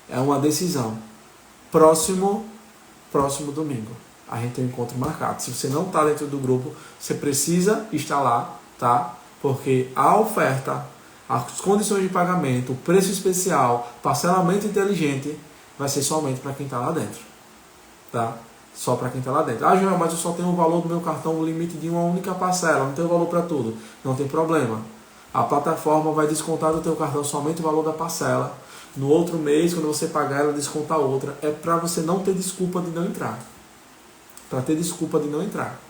É uma decisão. Próximo domingo, a gente tem um encontro marcado. Se você não está dentro do grupo, você precisa estar lá, tá? Porque a oferta, as condições de pagamento, o preço especial, parcelamento inteligente, vai ser somente para quem está lá dentro, tá? Só para quem está lá dentro. Ah, Joel, mas eu só tenho o valor do meu cartão, o limite de uma única parcela, não tenho valor para tudo. Não tem problema. A plataforma vai descontar do teu cartão somente o valor da parcela. No outro mês, quando você pagar, ela desconta outra. É para você não ter desculpa de não entrar. Para ter desculpa de não entrar.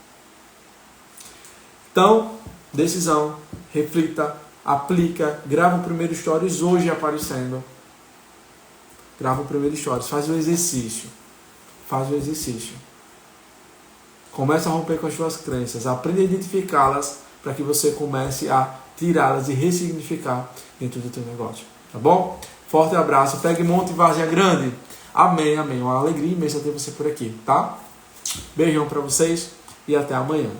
Então, decisão, reflita, aplica, grava o primeiro stories hoje aparecendo. Grava o primeiro stories, faz o exercício. Faz o exercício. Começa a romper com as suas crenças. Aprenda a identificá-las para que você comece a tirá-las e ressignificar dentro do teu negócio. Tá bom? Forte abraço. Pegue monte e Várzea Grande. Amém, amém. Uma alegria imensa ter você por aqui, tá? Beijão para vocês e até amanhã.